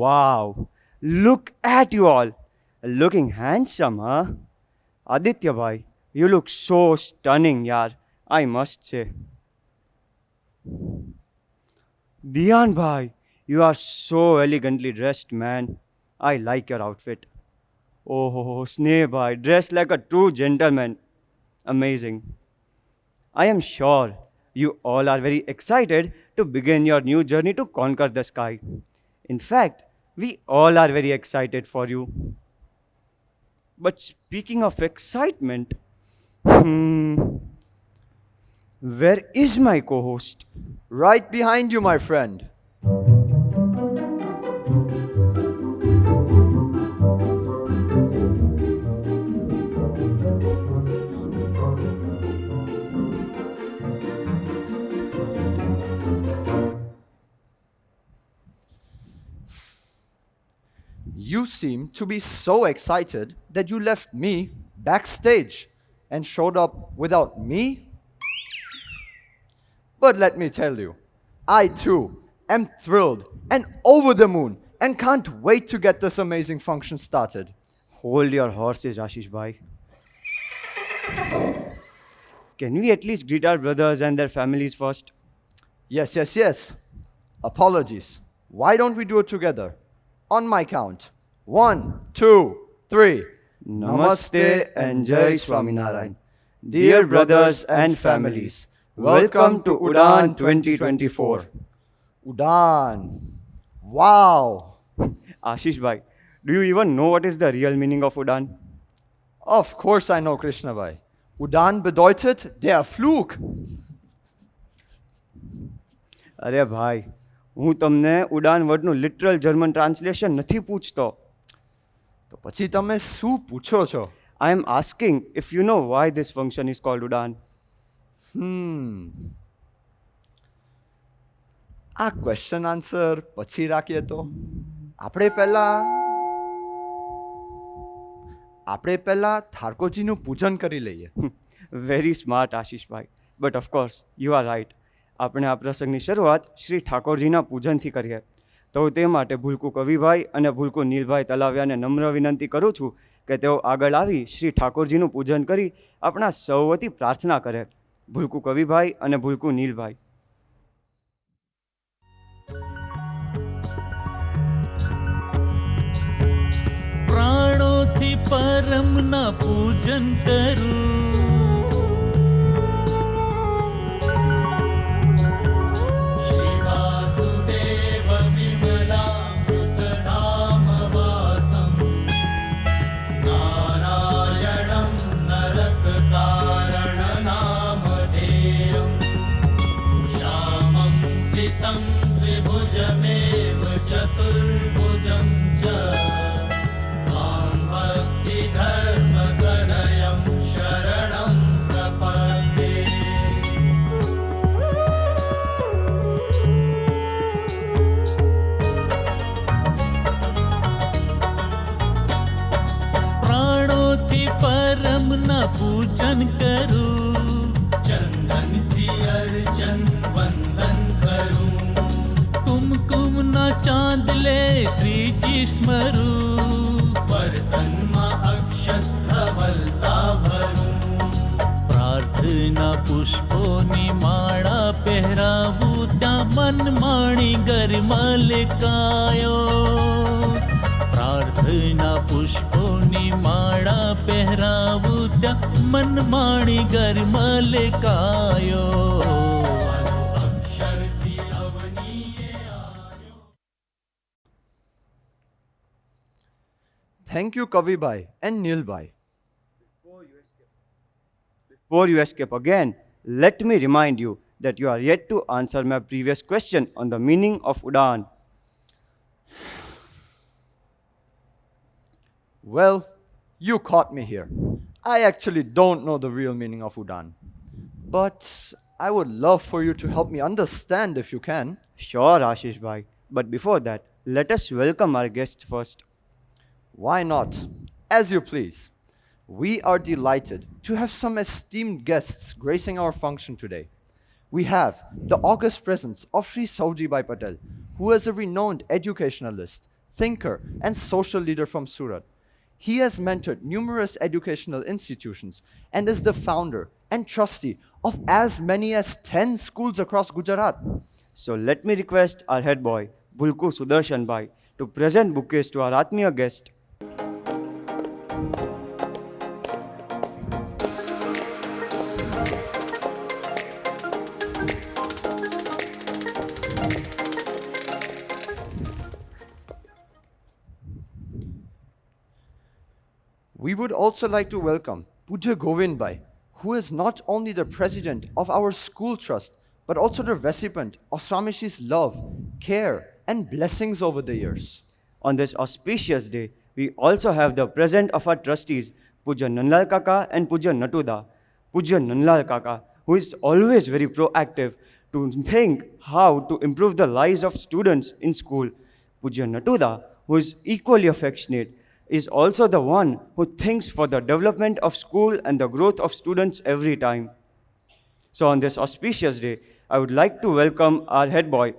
Wow, look at you all. Looking handsome, huh? Aditya bhai, you look so stunning, yaar. I must say. Diyan bhai, you are so elegantly dressed, man. I like your outfit. Oh, Sneh bhai, dressed like a true gentleman. Amazing. I am sure you all are very excited to begin your new journey to conquer the sky. In fact, we all are very excited for you. But speaking of excitement, hmm, where is my co host? Right behind you, my friend. You seem to be so excited that you left me backstage and showed up without me. But let me tell you, I too am thrilled and over the moon and can't wait to get this amazing function started. Hold your horses, Ashish bhai. Can we at least greet our brothers and their families first? Yes, yes, yes. Apologies. Why don't we do it together? On my count. 1, 2, 3. Namaste and Jai Swaminarayan. Dear brothers and families, welcome to Udan 2024. Udan. Wow. Ashish bhai, do you even know what is the real meaning of Udan? Of course I know, Krishna bhai. Udan bedeutet der Flug. અરે ભાઈ હું તમને ઉડાન વર્ડનું literal German translation નથી પૂછતો. તો પછી તમે શું પૂછો છો? I am asking if you know why this function is called Udan. આ ક્વેશ્ચન આન્સર પછી રાખીએ તો આપણે પહેલા થાર્કોજીનું પૂજન કરી લઈએ. Very smart આશીષ ભાઈ. But of course, you are right. આપણે આ પ્રસંગની શરૂઆત શ્રી ઠાકોરજીના પૂજનથી કરીએ. તો તે માટે ભૂલકુ કવિભાઈ અને ભૂલકુ નીલભાઈ તલાવિયાને નમ્ર વિનંતી કરું છું કે તેઓ આગળ આવી શ્રી ઠાકોરજીનું પૂજન કરી આપણા સૌ વતી પ્રાર્થના કરે. ભૂલકુ કવિભાઈ અને ભૂલકુ નીલભાઈ. પ્રાણોથી પરમના પૂજન કરું, પૂજન કરું, ચંદનથી અર્ચન વંદન કરું, કુમકુમના ચાંદલે શ્રીજી સ્મરું, વર્તનમાં અક્ષત ધવલતા ભરું, પ્રાર્થના પુષ્પોની માળા પહેરાવું, ત્યાં મનમાણી ગરમલકાયો, પ્રાર્થના પુષ્પોની માળા પહેરાવું, ત્યાં મનમાણી ગરમલકાયો. Thank you, Kavibhai and Nilbhai. Before you escape again, let me remind you that you are yet to answer my previous question on the meaning of Udan. Well, you caught me here. I actually don't know the real meaning of Udan. But I would love for you to help me understand if you can. Sure, Ashish bhai. But before that, let us welcome our guests first. Why not? As you please. We are delighted to have some esteemed guests gracing our function today. We have the august presence of Sri Saujibhai Patel, who is a renowned educationalist, thinker, and social leader from Surat. He has mentored numerous educational institutions and is the founder and trustee of as many as 10 schools across Gujarat. So let me request our head boy, Bulku Sudarshan Bhai, to present bouquets to our Atmiya guest. We would also like to welcome Pujya Govind Bhai, who is not only the president of our school trust, but also the recipient of Swamishi's love, care, and blessings over the years. On this auspicious day, we also have the present of our trustees, Pujya Nanlal Kaka and Pujya Natuda. Pujya Nanlal Kaka, who is always very proactive to think how to improve the lives of students in school. Pujya Natuda, who is equally affectionate, is also the one who thinks for the development of school and the growth of students every time. So on this auspicious day, I would like to welcome our head boy,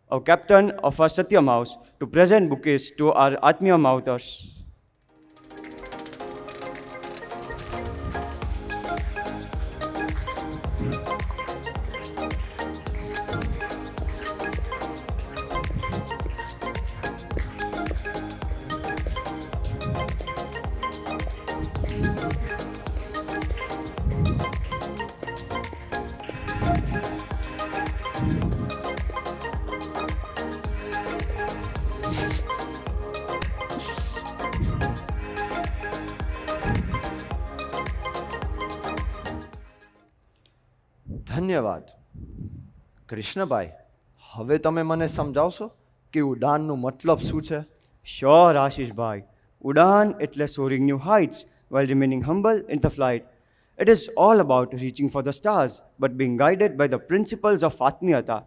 our captain of our Satyam House, to present bouquets to our Atmiya Mautars. ધન્યવાદ. કૃષ્ણભાઈ, હવે તમે મને સમજાવશો કે ઉડાનનું મતલબ શું છે? Sure, Ashish Bhai. Udan એટલે soaring new heights while remaining humble in the flight. It is all about reaching for the stars, but being guided by the principles of Atmiyata.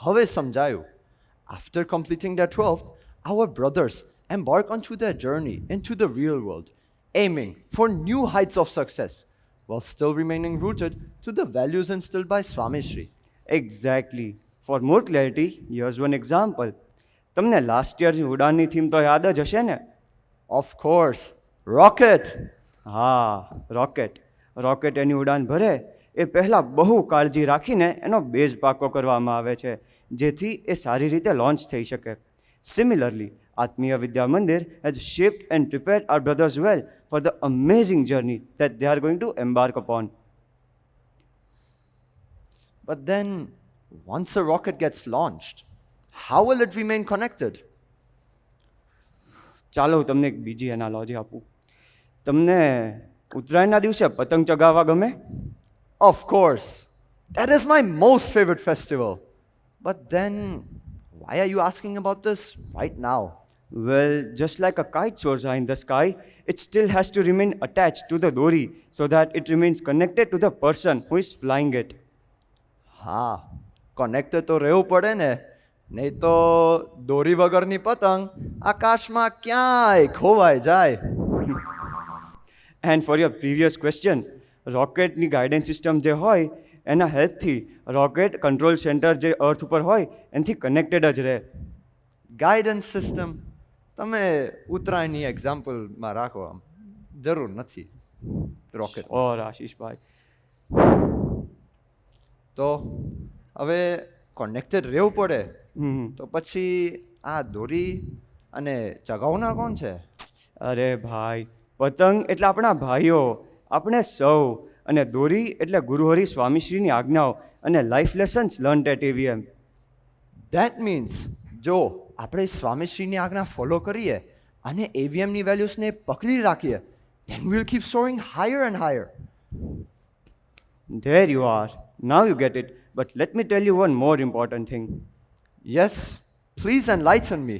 હવે સમજાયું. After completing their 12th, our brothers embark onto their journey into the real world, aiming for new heights of success, while still remaining rooted to the values instilled by Swami Shri. Exactly. For more clarity, here's one example. તમને last યરની ઉડાનની theme તો યાદ જ હશે ને? Of course, rocket! હા, rocket. Rocket એની ઉડાન ભરે એ પહેલાં બહુ કાળજી રાખીને એનો બેઝ પાકો કરવામાં આવે છે, જેથી એ સારી રીતે લોન્ચ થઈ શકે. Similarly, Atmiya Vidya Mandir has shaped and prepared our brothers well for the amazing journey that they are going to embark upon. But then, once a rocket gets launched, how will it remain connected? ચાલો હું તમને એક બીજી analogy આપું. તમને ઉત્તરાયણના દિવસે પતંગ ચગાવવા ગમે? Of course, that is my most favorite festival. But then, why are you asking about this right now? Well, just like a kite soars high in the sky, it still has to remain attached to the dori so that it remains connected to the person who is flying it. હા, connected તો રહેવું પડે ને, નહીં તો દોરી વગરની પતંગ આકાશમાં ક્યાંય ખોવાઈ જાય. And for your previous question, રોકેટની ગાઈડન્સ સિસ્ટમ જે હોય એના હેલ્પથી રોકેટ કંટ્રોલ સેન્ટર જે અર્થ ઉપર હોય એનાથી કનેક્ટેડ જ રહે. ગાઈડન્સ સિસ્ટમ તમે ઉત્તરાયણની એક્ઝામ્પલમાં રાખો, આમ જરૂર નથી રોકેટ. ઓર આશીષભાઈ, તો હવે કનેક્ટેડ રહેવું પડે હમ તો પછી આ દોરી અને ચગાવનાર કોણ છે? અરે ભાઈ, પતંગ એટલે આપણા ભાઈઓ, આપણે સૌ, અને દોરી એટલે ગુરુહરિ સ્વામીશ્રીની આજ્ઞાઓ અને life lessons learn at AVM. That means જો આપણે સ્વામીશ્રીની આજ્ઞા ફોલો કરીએ અને એવીએમની વેલ્યુઝને પકડી રાખીએ, then we'll keep soaring higher and higher. There you are. Now you get it. But let me tell you one more important thing. Yes, please enlighten me.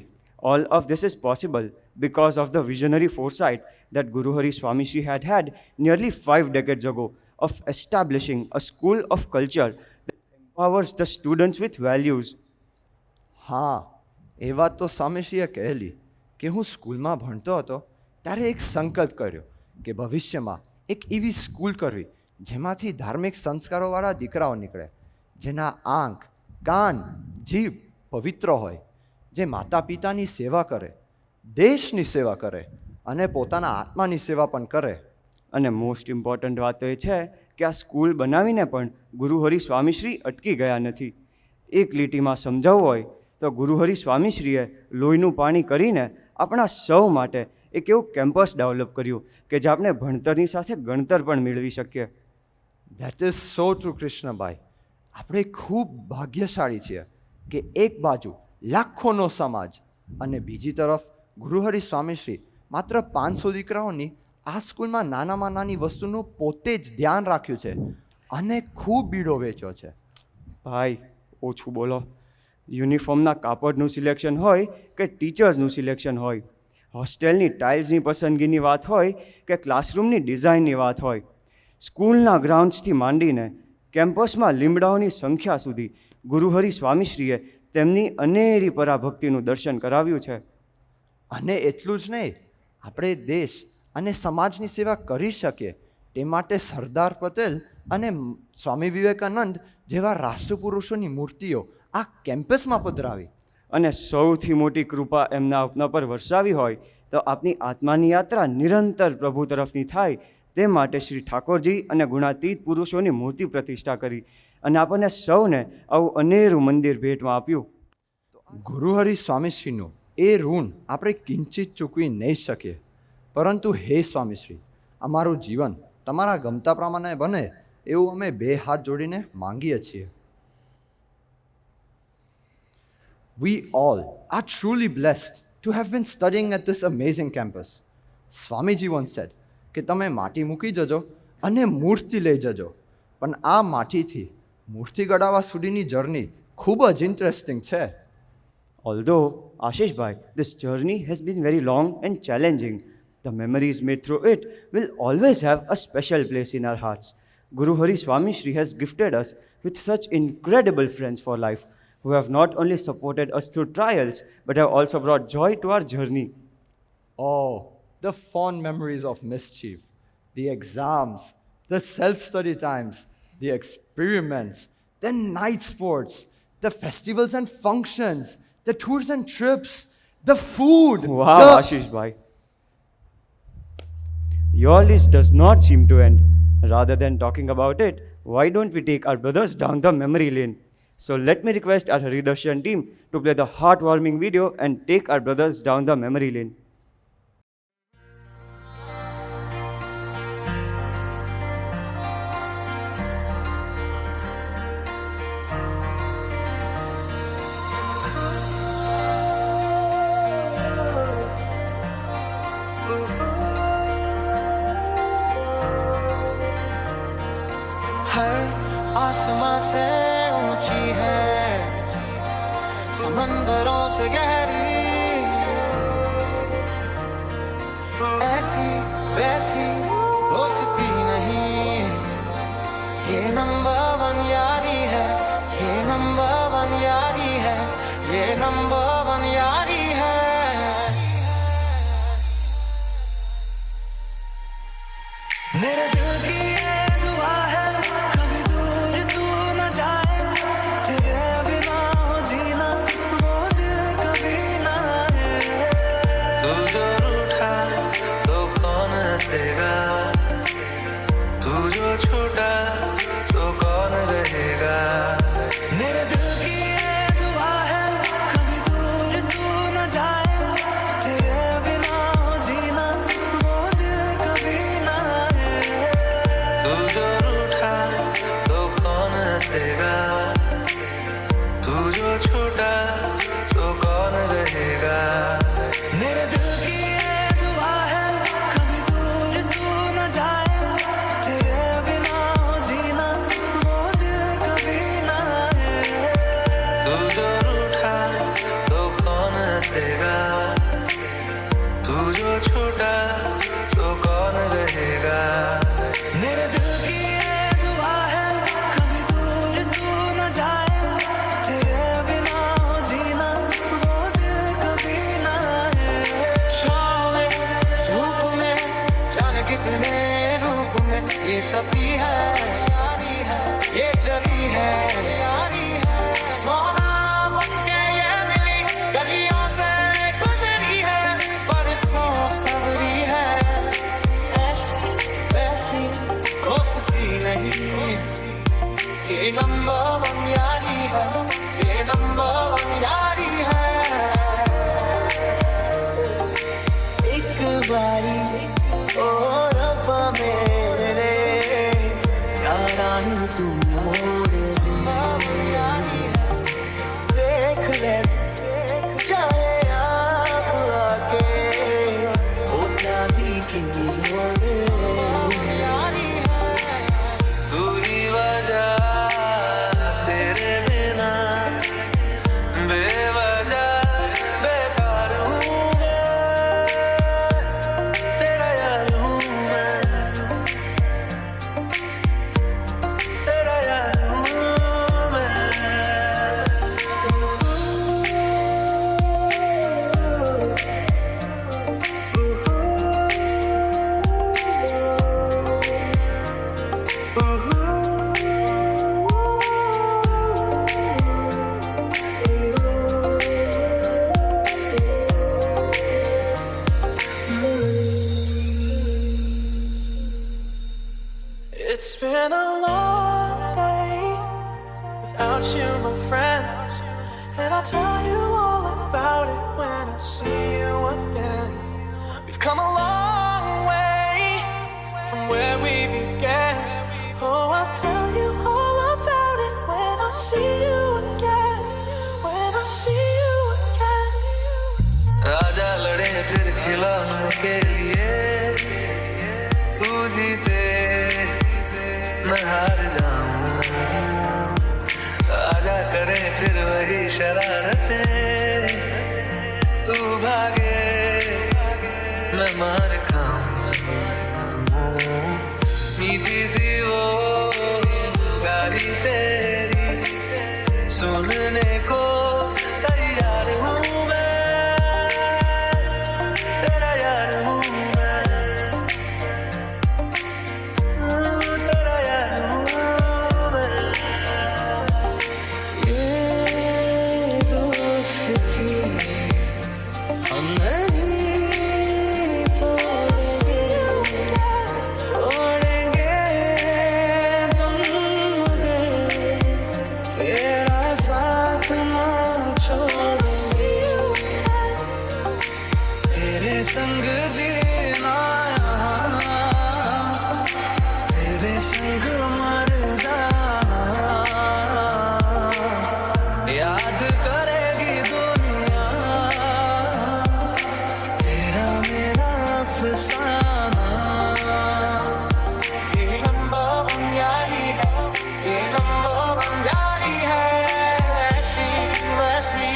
All of this is possible because of the visionary foresight that Guru Hari Swami Shri had nearly 5 decades ago of establishing a school of culture that empowers the students with values. હા, એ વાત તો સ્વામીશ્રીએ કહેલી કે હું સ્કૂલમાં ભણતો હતો ત્યારે એક સંકલ્પ કર્યો કે ભવિષ્યમાં એક એવી સ્કૂલ કરવી જેમાંથી ધાર્મિક સંસ્કારોવાળા દીકરાઓ નીકળે, જેના આંખ, કાન, જીભ પવિત્ર હોય, જે માતા પિતાની સેવા કરે, દેશની સેવા કરે અને પોતાના આત્માની સેવા પણ કરે. અને મોસ્ટ ઇમ્પોર્ટન્ટ વાત તો એ છે કે આ સ્કૂલ બનાવીને પણ ગુરુહરિ સ્વામીશ્રી અટકી ગયા નથી. એક લીટીમાં સમજાવવું હોય તો ગુરુહરિ સ્વામીશ્રીએ લોહીનું પાણી કરીને આપણા સૌ માટે એક એવું કેમ્પસ ડેવલપ કર્યું કે જે આપણે ભણતરની સાથે ગણતર પણ મેળવી શકીએ. That is so true Krishnabhai. આપણે ખૂબ ભાગ્યશાળી છીએ કે એક બાજુ લાખોનો સમાજ અને બીજી તરફ ગુરુહરિ સ્વામીશ્રી માત્ર 500 દીકરાઓની આ સ્કૂલમાં નાનામાં નાની વસ્તુનું પોતે જ ધ્યાન રાખ્યું છે અને ખૂબ બીડો વેચ્યો છે. ભાઈ ઓછું બોલો. યુનિફોર્મના કાપડનું સિલેક્શન હોય કે ટીચર્સનું સિલેક્શન હોય, હોસ્ટેલની ટાઇલ્સની પસંદગીની વાત હોય કે ક્લાસરૂમની ડિઝાઇનની વાત હોય, સ્કૂલના ગ્રાઉન્ડ્સથી માંડીને કેમ્પસમાં લીમડાઓની સંખ્યા સુધી ગુરુહરિ સ્વામીશ્રીએ તેમની અનેરી પરાભક્તિનું દર્શન કરાવ્યું છે. અને એટલું જ નહીં, આપણે દેશ અને સમાજની સેવા કરી શકીએ તે માટે સરદાર પટેલ અને સ્વામી વિવેકાનંદ જેવા રાષ્ટ્રપુરુષોની મૂર્તિઓ આ કેમ્પસમાં પધરાવી. અને સૌથી મોટી કૃપા એમના આપના પર વરસાવી હોય તો આપની આત્માની યાત્રા નિરંતર પ્રભુ તરફની થાય તે માટે શ્રી ઠાકોરજી અને ગુણાતીત પુરુષોની મૂર્તિ પ્રતિષ્ઠા કરી અને આપણને સૌને આવું અનેરું મંદિર ભેટમાં આપ્યું. ગુરુહરિ સ્વામીશ્રીનું એ ઋણ આપણે કિંચિત ચૂકવી નહીં શકીએ. પરંતુ હે સ્વામીશ્રી, અમારું જીવન તમારા ગમતા પ્રમાણે બને એવું અમે બે હાથ જોડીને માંગીએ છીએ. We all are truly blessed to have been studying at this amazing campus. Swamiji once said કે તમે માટી મૂકી જજો અને મૂર્તિ લઈ જજો, પણ આ માટીથી મૂર્તિ ગડાવવા સુધીની જર્ની ખૂબ જ ઇન્ટરેસ્ટિંગ છે. Although, Ashish bhai, this journey has been very long and challenging, the memories made through it will always have a special place in our hearts. Guru Hari Swami Shri has gifted us with such incredible friends for life, who have not only supported us through trials, but have also brought joy to our journey. Oh, the fond memories of mischief, the exams, the self-study times, the experiments, the night sports, the festivals and functions, the tours and trips, the food. Wow, Ashish bhai. Your list does not seem to end. Rather than talking about it, why don't we take our brothers down the memory lane? So let me request our Haridarshan team to play the heartwarming video and take our brothers down the memory lane. आसमां से ऊंची है, समंदरों से गहरी, ऐसी वैसी दोस्ती नहीं, ये नंबर वन यारी है, ये नंबर वन यारी है, ये नंबर वन यारी है. मेरे दिल की ये दुआ है, कभी दूर तू न जाए, तेरे बिना हो जीना वो दिल कभी न आए. तू जो रूठा तो कौन हंसेगा, तू जो छूटा तो कौन रहेगा. मेरे दिल की ये दुआ है, कभी दूर तू न जाए, तेरे बिना हो जीना वो दिल कभी न आए. तू जो रूठा तो कौन हंसेगा, तू जो छूटा तो कौन रहेगा. मेरे दिल की ये दुआ है, कभी दूर तू न जाए, तेरे बिना हो जीना वो दिल कभी न आए. तू जो रूठा तो कौन हंसेगा, तू जो छूटा तो कौन रहेगा. मेरे दिल की ये दुआ है, कभी दूर तू नंबर वन यारी है, ये नंबर वन यारी है। एक बारी ओ रब्बा मेरे यारानू तू मोड़ दे, देख ले चाहे आप आके होता भी कि मोड़ यारी है। तू ही वजह तेरे बिना बेवजह बेकार हूँ मैं, तेरा यार हूँ मैं, तेरा यार हूँ मैं। It's been a long day without you, my friend, and I'll tell you all about it when I see you again. We've come a long way from where we began. Oh, I'll tell you all about it when I see you again, when I see you again. आजा लड़े फिर खिलौनों के लिए, तू जीते मैं हार जाऊं। आजा करें फिर वही शरारतें, तू भागे मैं मार खाऊं। मीठी सी वो गारी तेरी सुनने को तैयार हूँ मैं, तेरा यार हूँ मैं, तेरा यार हूँ मैं। ये दोस्ती हम नहीं तोड़ेंगे, तोड़ेंगे तुम मुझे, तेरा साथ ना छोड़ेंगे, तेरे संग जीना यहाँ, तेरे संग मर जाना, याद करेगी दुनिया तेरा मेरा अफसाना। ये नंबर वन यारी है, ये नंबर वन यारी है, ऐसी वैसी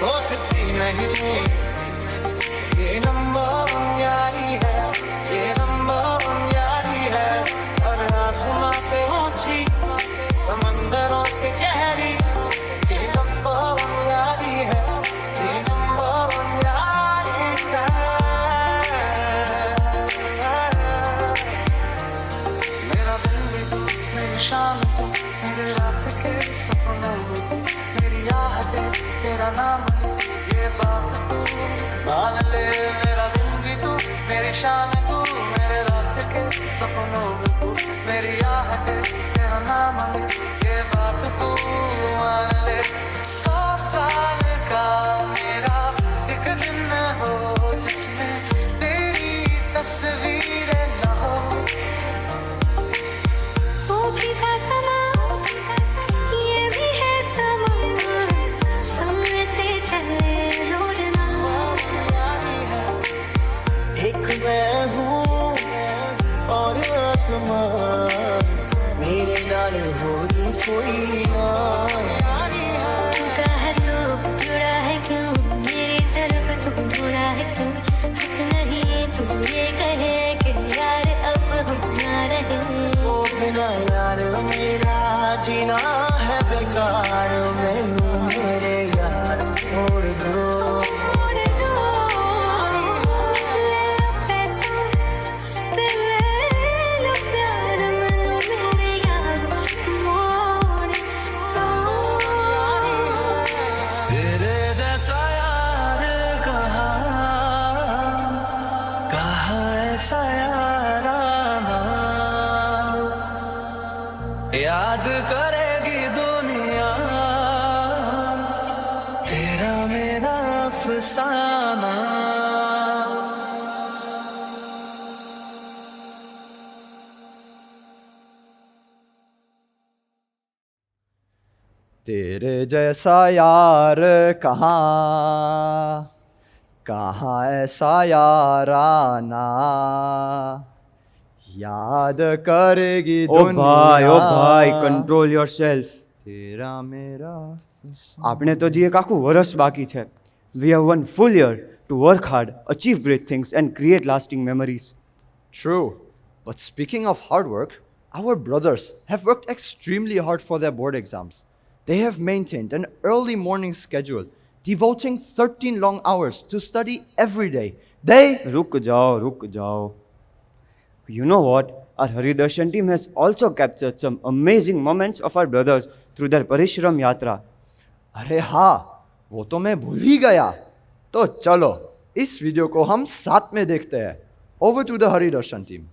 हो सकती नहीं। ये नंबर वन यारी है, ये नंबर वन यारी है, और आसमां से ऊंची समंदरों से गहरी। ये नंबर वन यारी है, ये नंबर वन यारी है। मेरा दिन भी तू, मेरी शाम तू, मेरे रात के सपनों में तू, मेरी यादें तेरा नाम ले, ये बात तू मान ले। मेरा दिन भी तू, मेरी शाम तू, मेरे रात के सपनों में तू, मेरी यादें तेरा नाम ले, ये बात तू मान ले। 100 साल का मेरा एक दिन हो जिसमें तेरी तस्वीरें न हो। वो भी था समा, ये भी है समा, समझते चले जोड़ना। एक मैं हूँ और आसमान, मेरे नाल होरी कोई ना। टूटा है तो जुड़ा है क्यों, मेरी तरफ तुम जुड़ा है क्यों। हक नहीं तुम ये कहे कि यार अब हम ना रहे। वो बिना यार मेरा जीना है बेकार, मैनू मेरे यार छोड़ दो। छोड़ दो, ले लो पैसा, ते ले लो प्यार, मैनू मेरे यार मोड़ दो। तेरे जैसा यार कहाँ ऐसा यार आना, याद करेगी दुनिया तेरा मेरा अफसाना तेरे जैसा यार कहाँ कहाँ ऐसा याराना याद करेगी ओ ભાઈ ઓ ભાઈ दुनिया કંટ્રોલ યોર સેલ્ફ. तेरा मेरा આપણે તો હજી એક આખું વર્ષ બાકી છે. We have one full year to work hard, achieve great things and create lasting memories. True. But speaking of hard work, our brothers have worked extremely hard for their board exams. They have maintained an early morning schedule, devoting 13 long hours to study every day. They रुक जाओ. You know what? Our Haridarshan team has also captured some amazing moments of our brothers through their Parishram Yatra. अरे हाँ वो तो मैं भूल ही गया तो चलो इस वीडियो को हम साथ में देखते हैं over to the Haridarshan team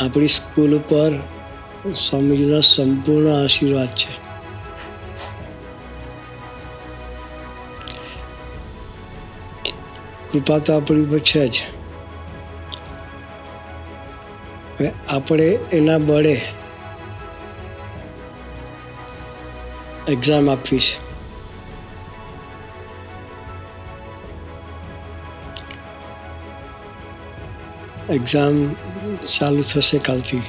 આપણી સ્કૂલ ઉપર સ્વામીજીનો સંપૂર્ણ આશીર્વાદ છે. કૃપા તો આપણી ઉપર છે જ. હવે આપણે એના બળે એક્ઝામ આપવી છે. એક્ઝામ ચાલુ થશે કાલથી.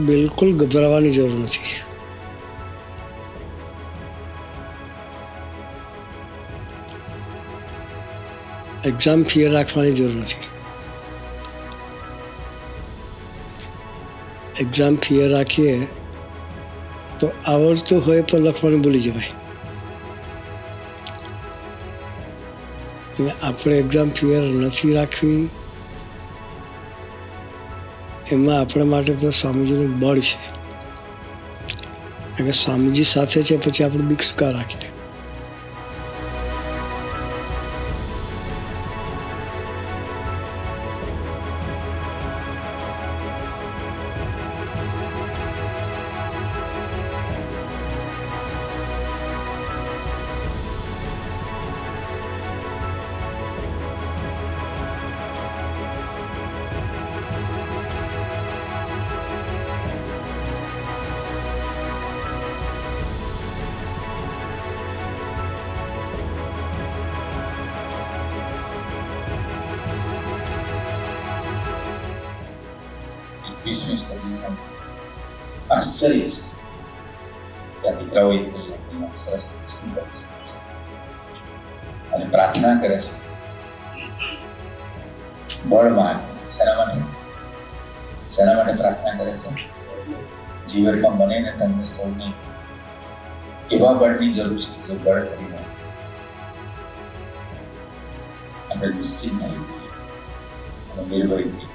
બિલકુલ ગભરાવાની જરૂર નથી. એક્ઝામ ફિયર રાખવાની જરૂર નથી. એક્ઝામ ફિયર રાખીએ તો આવડતું હોય પણ લખવાનું ભૂલી જવાય. અને આપણે એક્ઝામ ફિયર નથી રાખવી, એમાં આપણા માટે તો સ્વામીજીનું બળ છે. અગર સ્વામીજી સાથે છે પછી આપણે બીક શું કાં રાખીએ. એકવીસમી સદીમાં આશ્ચર્ય છે કે આ દીકરાઓ એક કલાકમાં સરસ જીવન કરી શકે છે અને પ્રાર્થના કરે છે બળમાં. શેના માટે પ્રાર્થના કરે છે? જીવનમાં મને ને તમને સૌને એવા બળની જરૂર છે જે બળ કરીને આપણે નિશ્ચિત નહીં અને નિર્ભય થઈ.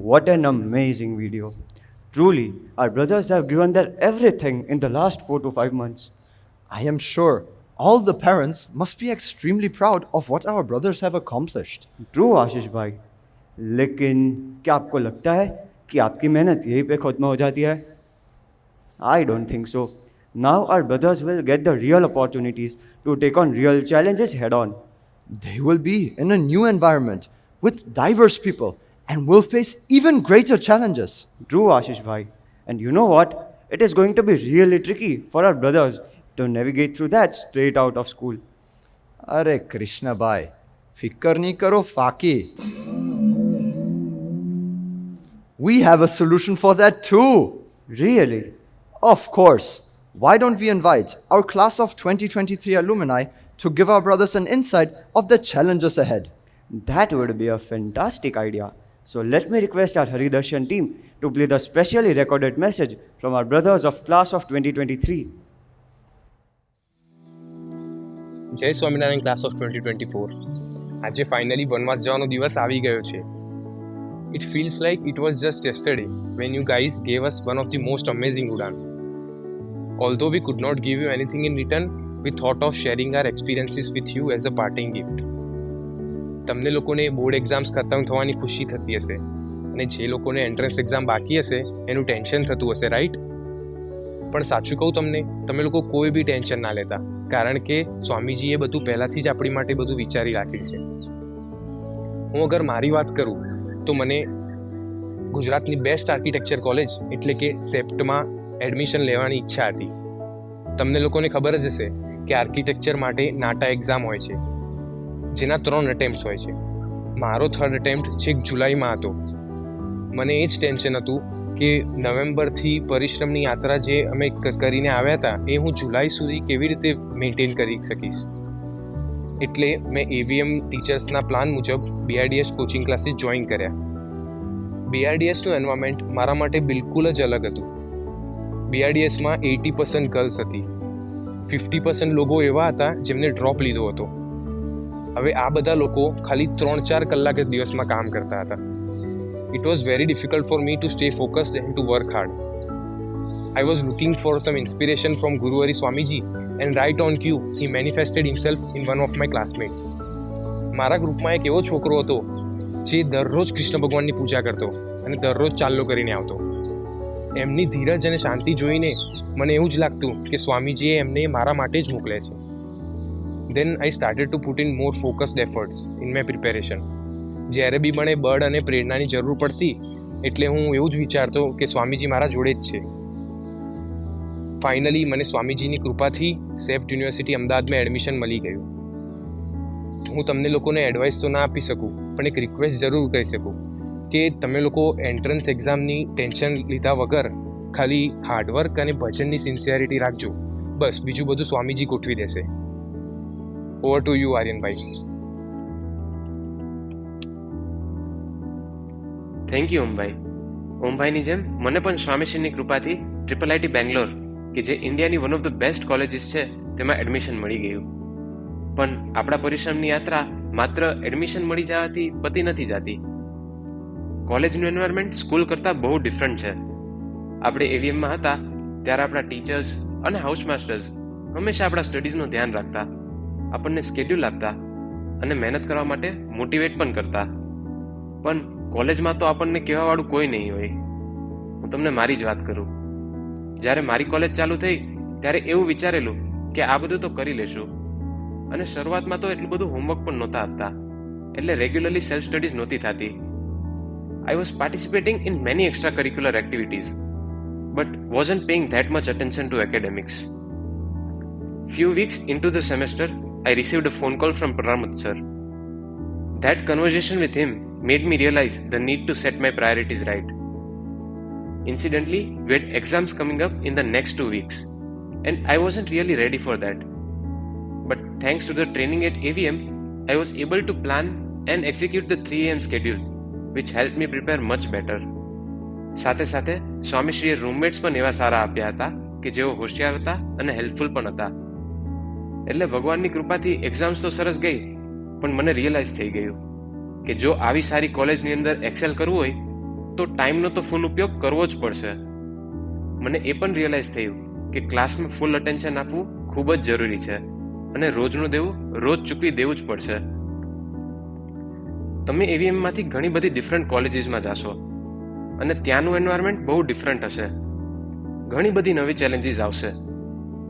What an amazing video. Truly, our brothers have given their everything in the last 4 to 5 months. I am sure all the parents must be extremely proud of what our brothers have accomplished. True, आशीष भाई. लेकिन क्या आपको लगता है कि आपकी मेहनत यहीं पे खत्म हो जाती है? I don't think so. Now our brothers will get the real opportunities to take on real challenges head on. They will be in a new environment with diverse people and will face even greater challenges. True, Ashish bhai. And you know what? It is going to be really tricky for our brothers to navigate through that straight out of school. Are Krishna bhai, fikar nahi karo faki. We have a solution for that too. Really? Of course. Why don't we invite our class of 2023 alumni to give our brothers an insight of the challenges ahead? That would be a fantastic idea. So let me request our Haridarshan team to play the specially recorded message from our brothers of class of 2023. જય Swaminarayan class of 2024. આજે finally વનવાસ જવાનો દિવસ આવી ગયો છે. It feels like it was just yesterday when you guys gave us one of the most amazing ઉડાન. Although we could not give you anything in return, we thought of sharing our experiences with you as a parting gift. તમને લોકોને board exams ખતમ થવાની ખુશી થતી હશે અને જે લોકોને એન્ટ્રન્સ એક્ઝામ બાકી હશે એનું ટેન્શન થતું હશે, રાઈટ? પણ સાચું કહું તમને, તમે લોકો કોઈ બી ટેન્શન ના લેતા, કારણ કે સ્વામીજીએ બધું પહેલાંથી જ આપણી માટે બધું વિચારી રાખ્યું છે. હું અગર મારી વાત કરું તો મને ગુજરાતની બેસ્ટ આર્કિટેક્ચર કોલેજ એટલે કે સેપ્ટમાં એડમિશન લેવાની ઈચ્છા હતી. તમને લોકોને ખબર જ હશે કે આર્કિટેક્ચર માટે નાટા એક્ઝામ હોય છે, જેના 3 અટેમ્પ્ટ્સ હોય છે. મારો 3rd અટેમ્પ્ટ છેક જુલાઈમાં હતો. મને એ જ ટેન્શન હતું કે નવેમ્બરથી પરિશ્રમની યાત્રા જે અમે કરીને આવ્યા હતા એ હું જુલાઈ સુધી કેવી રીતે મેન્ટેન કરી શકીશ. એટલે મેં AVM ટીચર્સના પ્લાન મુજબ BRDS કોચિંગ ક્લાસીસ જોઈન કર્યા. BRDSનું એન્વાયરમેન્ટ મારા માટે બિલકુલ જ અલગ હતું. BRDSમાં 80% ગર્લ્સ હતી, 50% લોકો એવા હતા જેમને ડ્રોપ લીધો હતો. હવે આ બધા લોકો ખાલી 3-4 કલાક જ દિવસમાં કામ કરતા હતા. It was very difficult for me to stay focused and to work hard. I was looking for some inspiration from Guru Hari Swamiji and right on cue, he manifested himself in one of my classmates. મારા ગ્રુપમાં એક એવો છોકરો હતો જે દરરોજ કૃષ્ણ ભગવાનની પૂજા કરતો અને દરરોજ ચાલ્લો કરીને આવતો. એમની ધીરજ અને શાંતિ જોઈને મને એવું જ લાગતું કે સ્વામીજીએ એમને મારા માટે જ મોકલે છે. Then I started to put in more focused efforts in my preparation. જ્યારે બી મને બળ અને પ્રેરણાની જરૂર પડતી એટલે હું એવું જ વિચારતો કે સ્વામીજી મારા જોડે જ છે. ફાઇનલી મને સ્વામીજીની કૃપાથી સેપ્ટ યુનિવર્સિટી અમદાવાદમાં એડમિશન મળી ગયું. હું તમને લોકોને એડવાઇસ તો ના આપી શકું, પણ એક રિક્વેસ્ટ જરૂર કરી શકું કે તમે લોકો એન્ટ્રન્સ એક્ઝામની ટેન્શન લીધા વગર ખાલી હાર્ડવર્ક અને ભજનની સિન્સિયરિટી રાખજો. બસ બીજું બધું સ્વામીજી ગોઠવી દેશે. Over to you Aryanbhai. Thank you Ombhai. ઓમભાઈની જેમ મને પણ સ્વામીશ્રીની કૃપાથી IIIT બેંગ્લોર કે જે ઇન્ડિયાની one of the best colleges છે તેમાં એડમિશન મળી ગયું. પણ આપણા પરિશ્રમની યાત્રા માત્ર એડમિશન મળી જવાથી પતી નથી જતી. કોલેજનું એન્વાયરમેન્ટ સ્કૂલ કરતાં બહુ ડિફરન્ટ છે. આપણે AVMમાં હતા ત્યારે આપણા ટીચર્સ અને હાઉસ માસ્ટર્સ હંમેશા આપણા સ્ટડીઝનું ધ્યાન રાખતા, આપણને સ્કેડ્યુલ આપતા અને મહેનત કરવા માટે મોટિવેટ પણ કરતા. પણ કોલેજમાં તો આપણને કહેવાવાળું કોઈ નહીં હોય. હું તમને મારી જ વાત કરું. જ્યારે મારી કોલેજ ચાલુ થઈ ત્યારે એવું વિચારેલું કે આ બધું તો કરી લેશું, અને શરૂઆતમાં તો એટલું બધું હોમવર્ક પણ નહોતા આપતા, એટલે રેગ્યુલરલી સેલ્ફ સ્ટડીઝ નહોતી થતી. I was participating in many extracurricular activities, but wasn't paying that much attention to academics. Few weeks into the semester, I received a phone call from Pramod sir. That conversation with him made me realize the need to set my priorities right. Incidentally, we had exams coming up in the next 2 weeks, and I wasn't really ready for that. But thanks to the training at AVM, I was able to plan and execute the 3 AM schedule, which helped me prepare much better. સાથે સાથે સ્વામીશ્રીએ roommates પણ એવા સારા આપ્યા હતા કે જેઓ હોશિયાર હતા અને હેલ્પફુલ પણ હતા. એટલે ભગવાનની કૃપાથી એક્ઝામ્સ તો સરસ ગઈ, પણ મને રિયલાઇઝ થઈ ગયું કે જો આવી સારી કોલેજની અંદર એક્સેલ કરવું હોય તો ટાઈમનો તો ફૂલ ઉપયોગ કરવો જ પડશે. મને એ પણ રિયલાઇઝ થયું કે ક્લાસમાં ફૂલ અટેન્શન આપવું ખૂબ જ જરૂરી છે અને રોજનું દેવું રોજ ચૂકવી દેવું જ પડશે. તમે AVMમાંથી ઘણી બધી ડિફરન્ટ કોલેજીસમાં જાશો અને ત્યાંનું એન્વાયરમેન્ટ બહુ ડિફરન્ટ હશે. ઘણી બધી નવી ચેલેન્જીસ આવશે,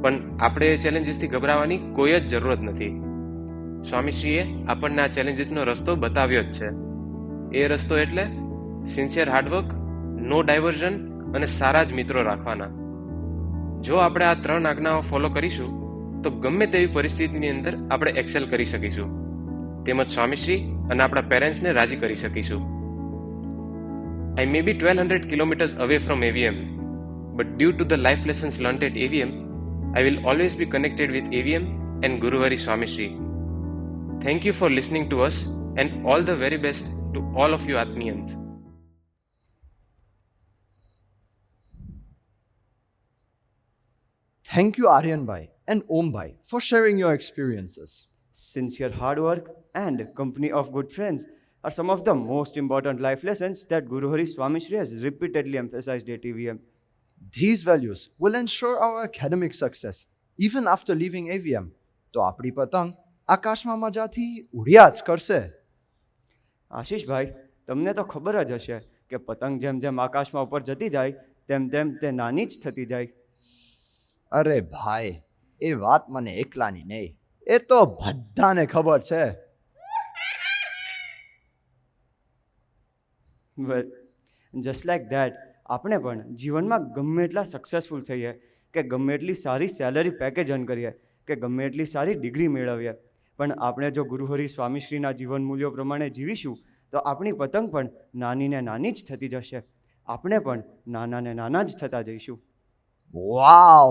પણ આપણે એ ચેલેન્જીસથી ગભરાવાની કોઈ જ જરૂરત નથી. સ્વામીશ્રીએ આપણને આ ચેલેન્જીસનો રસ્તો બતાવ્યો જ છે. એ રસ્તો એટલે સિન્સિયર હાર્ડવર્ક, નો ડાયવર્ઝન અને સારા જ મિત્રો રાખવાના. જો આપણે આ 3 આજ્ઞાઓ ફોલો કરીશું તો ગમે તેવી પરિસ્થિતિની અંદર આપણે એક્સેલ કરી શકીશું, તેમજ સ્વામીશ્રી અને આપણા પેરેન્ટ્સને રાજી કરી શકીશું. I may be 1200 kilometers away from AVM, but due to the life lessons learnt at AVM, I will always be connected with AVM and Guru Hari Swamishri. Thank you for listening to us and all the very best to all of you Atmiyans. Thank you, Aryan Bhai and Om Bhai, for sharing your experiences. Sincere hard work and company of good friends are some of the most important life lessons that Guru Hari Swami Shri has repeatedly emphasized at AVM. These values will ensure our academic success even after leaving AVM. તો આપણી પતંગ આકાશમાં મજાથી ઉડ્યા જ કરશે. આશીષભાઈ, તમને તો ખબર જ હશે કે પતંગ જેમ જેમ આકાશમાં ઉપર જતી જાય તેમ તેમ તે નાની જ થતી જાય. અરે ભાઈ, એ વાત મને એકલાની નહીં, એ તો બધાને ખબર છે. વેલ, જસ્ટ લાઈક દેટ આપણે પણ જીવનમાં ગમે એટલા સક્સેસફુલ થઈએ કે ગમે એટલી સારી સેલરી પેકેજ અર્ન કરીએ કે ગમે એટલી સારી ડિગ્રી મેળવીએ, પણ આપણે જો ગુરુહરિ સ્વામીશ્રીના જીવન મૂલ્યો પ્રમાણે જીવીશું તો આપણી પતંગ પણ નાની ને નાની જ થતી જશે. આપણે પણ નાના ને નાના જ થતા જઈશું. Wow,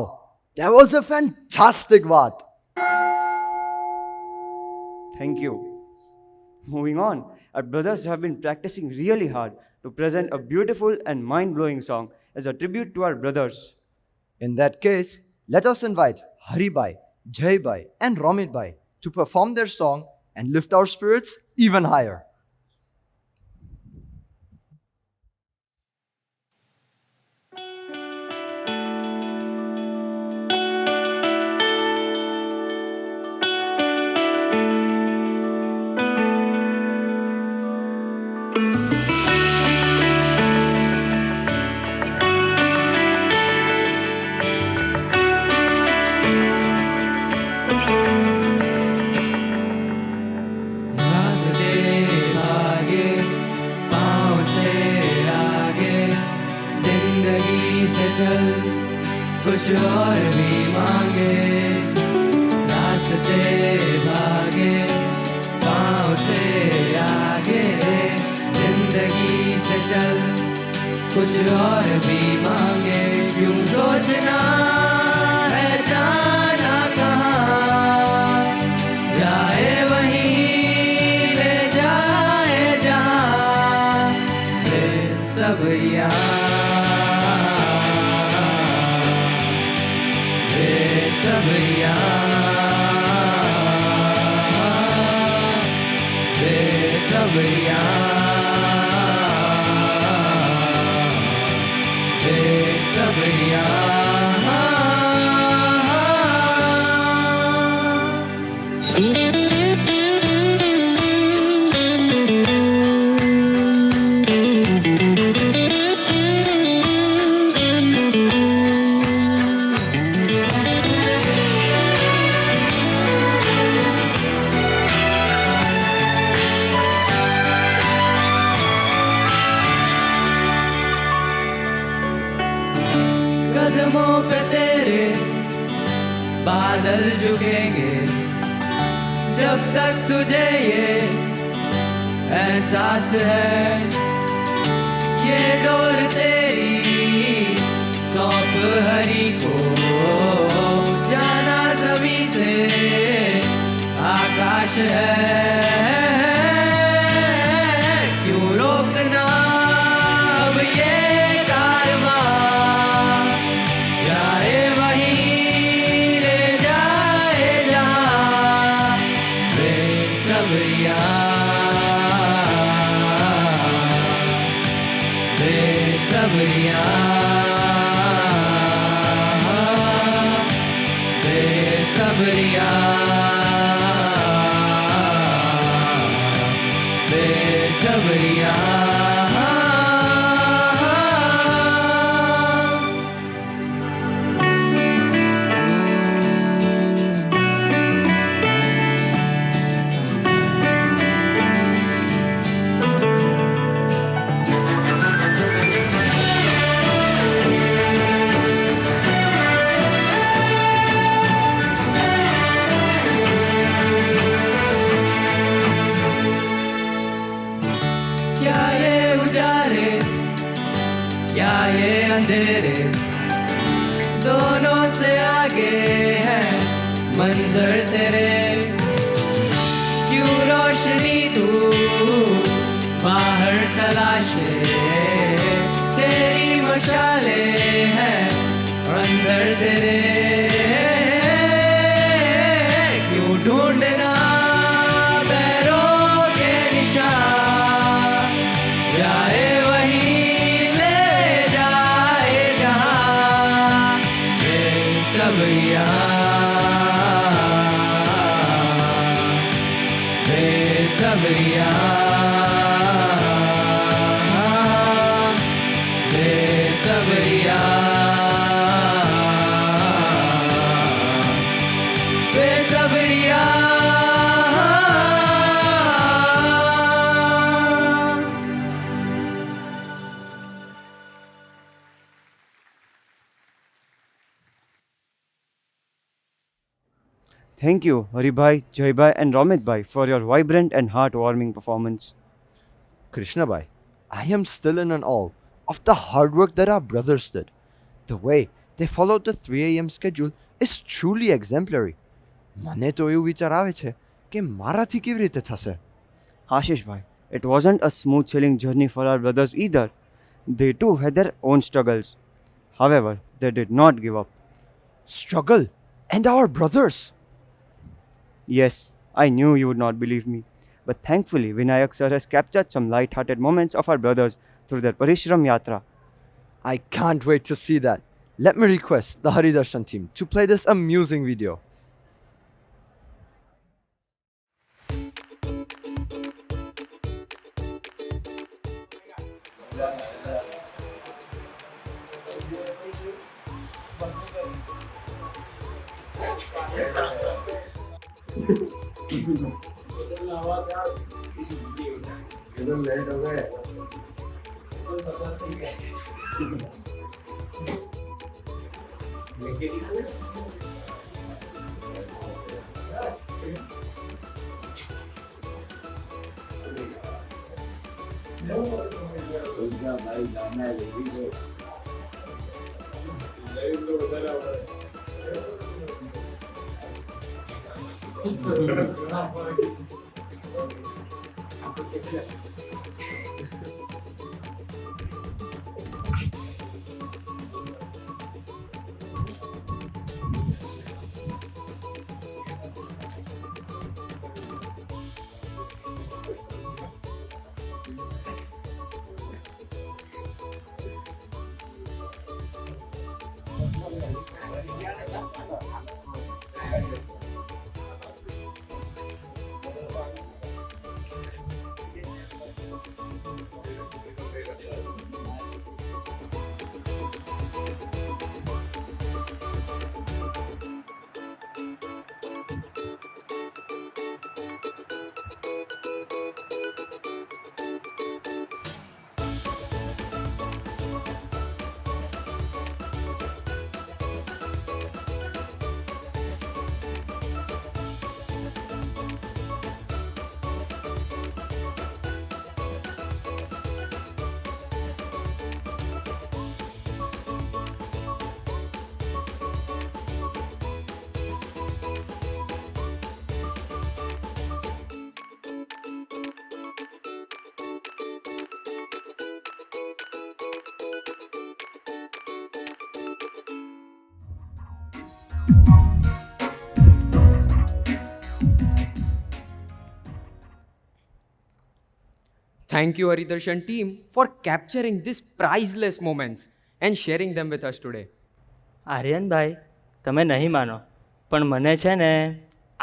that was a fantastic વાત. Thank you. Moving on, our brothers have been practicing really hard to present a beautiful and mind-blowing song as a tribute to our brothers. In that case, let us invite Hari Bhai, Jai Bhai and Romit Bhai to perform their song and lift our spirits even higher. रास्ते भागे पाँव से आगे जिंदगी से चल कुछ और भी मांगे. रास्ते भागे पाँव से आगे जिंदगी से चल कुछ और भी मांगे. क्यों सोचना है जाना कहाँ, जाए वहीं ले जाए जहाँ ले सब ले सब ले सब ले सब कदमों पे तेरे बादल झुकेंगे जब तक तुझे ये एहसास है. ये डोर तेरी सौंप हरि को, जाना जमीन से आकाश है. क्यों रोकना अब ये कारवां, जाए वहीं ले जाए जहाँ ले सब ले सब ले सब ले सब क्या ये उजाले क्या ये अंधेरे, दोनों से आगे है मंजर तेरे. क्यों रोशनी तू तलाशे तेरी मशाले हैं अंदर तेरे क्यों ढूंढना पैरों के निशान जाए वहीं ले जाए जहां Besabriyaan Besabriyaan Besabriyaan Besabriyaan Thank you, Haribhai, Jaybhai, and Romitbhai for your vibrant and heartwarming performance. Krishna Bhai, I am still in awe of the hard work that our brothers did. The way they followed the 3 a.m. schedule is truly exemplary. મને તો એવું વિચાર આવે છે કે મારાથી કેવી રીતે થશે. Ashish Bhai, it wasn't a smooth sailing journey for our brothers either. They too had their own struggles. However, they did not give up. Struggle and our brothers. Yes, I knew you would not believe me. But thankfully, Vinayak sir has captured some light-hearted moments of our brothers through their Parishram Yatra. I can't wait to see that. Let me request the Haridarshan team to play this amusing video. Thank you, Haridarshan team, for capturing these priceless moments and sharing them with us today. Aryanbhai, તમે નહીં માનો પણ મને છે ને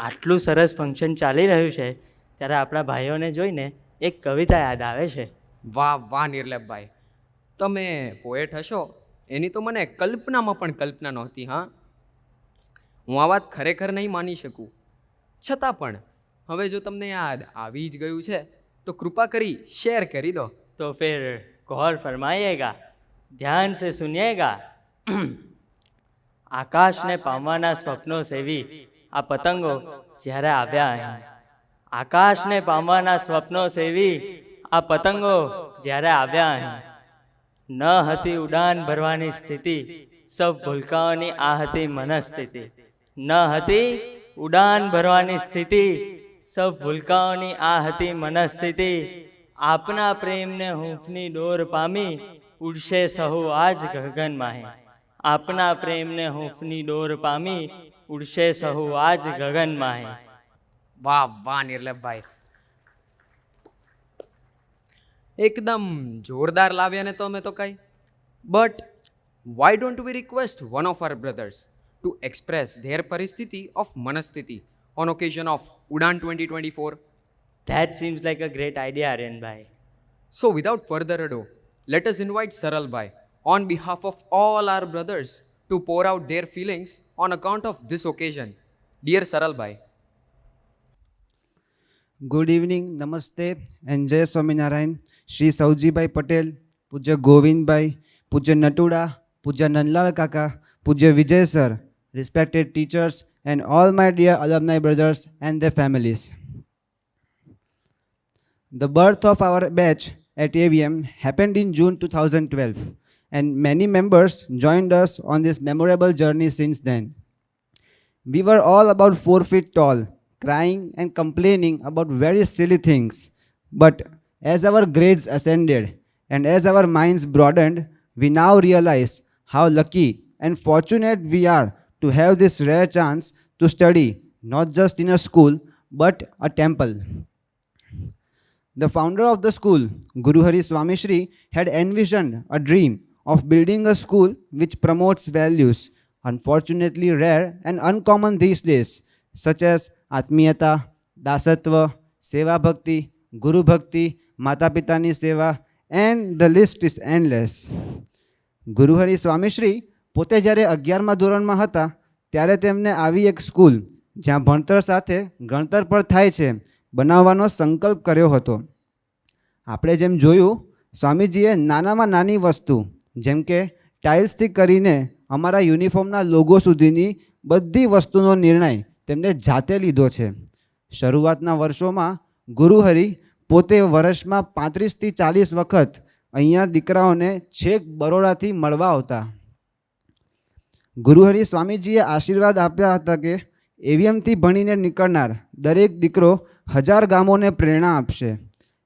આટલું સરસ function ચાલી રહ્યું છે ત્યારે આપણા ભાઈઓને જોઈને એક કવિતા યાદ આવે છે. વાહ વાહ નિર્લેપભાઈ, તમે પોએટ હશો એની તો મને કલ્પનામાં પણ કલ્પના નહોતી. હા, હું આ વાત ખરેખર નહીં માની શકું. છતાં પણ હવે જો તમને યાદ આવી જ ગયું છે तो कृपा करी शेयर करी दो. तो फिर गौर फरमाइएगा, ध्यान से सुनिएगा. आकाश ने पामवाना स्वप्नों सेवी आ पतंगो જ્યારે આવ્યા અહીં. આકાશને પામવાના સ્વપ્નો સેવી આ પતંગો જ્યારે આવ્યા અહીં. ન હતી ઉડાન ભરવાની સ્થિતિ, સૌ ભૂલકાઓની આ હતી મનસ્થિતિ. ન હતી ઉડાન ભરવાની સ્થિતિ, સૌ ભૂલકાઓની આ હતી મનસ્થિતિ. આપના પ્રેમને હૂંફની ડોર પામી ઉડશે સહુ આજ ગગન માહે. આપના પ્રેમને હૂંફની ડોર પામી ઉડશે સહુ આજ ગગન માહે. વાહ વાહ નિર્લેપભાઈ, એકદમ જોરદાર લાવ્યા ને તમે તો કઈ. But why don't we request one of our brothers to express their પરિસ્થિતિ ઓફ મનસ્થિતિ on occasion of Udaan 2024? That seems like a great idea, Aryanbhai. So without further ado, let us invite Saral Bhai on behalf of all our brothers to pour out their feelings on account of this occasion. Dear Saral Bhai. Good evening, નમસ્તે and જય સ્વામિનારાયણ. શ્રી સૌજીભાઈ પટેલ, પૂજ્ય ગોવિંદભાઈ, પૂજ્ય નટુડા, પૂજ્ય નંદલાલ કાકા, પૂજ્ય Vijay sir, respected teachers and all my dear alumni brothers and their families. The birth of our batch at AVM happened in June 2012 and many members joined us on this memorable journey since then. We were all about 4 feet tall, crying and complaining about very silly things. But as our grades ascended and as our minds broadened, we now realize how lucky and fortunate we are to have this rare chance to study not just in a school but a temple. The founder of the school, Guru Hari Swami Shri, had envisioned a dream of building a school which promotes values, unfortunately rare and uncommon these days, such as Atmiyata, Dasatva, Seva Bhakti, Guru Bhakti, Mata Pitani Seva, and the list is endless. Guru Hari Swami Shri પોતે જ્યારે 11મા ધોરણમાં હતા ત્યારે તેમને આવી એક school જ્યાં ભણતર સાથે ગણતર પણ થાય છે બનાવવાનો સંકલ્પ કર્યો હતો. આપણે જેમ જોયું, સ્વામીજીએ નાનામાં નાની વસ્તુ જેમ કે ટાઇલ્સથી કરીને અમારા યુનિફોર્મના લોગો સુધીની બધી વસ્તુનો નિર્ણય તેમને જાતે લીધો છે. શરૂઆતના વર્ષોમાં ગુરુહરિ પોતે વર્ષમાં 35થી 40 વખત અહીંયા દીકરાઓને છેક બરોડાથી મળવા આવતા. ગુરુહરિ સ્વામીજીએ આશીર્વાદ આપ્યા હતા કે એવીએમથી ભણીને નીકળનાર દરેક દીકરો 1000 ગામોને પ્રેરણા આપશે.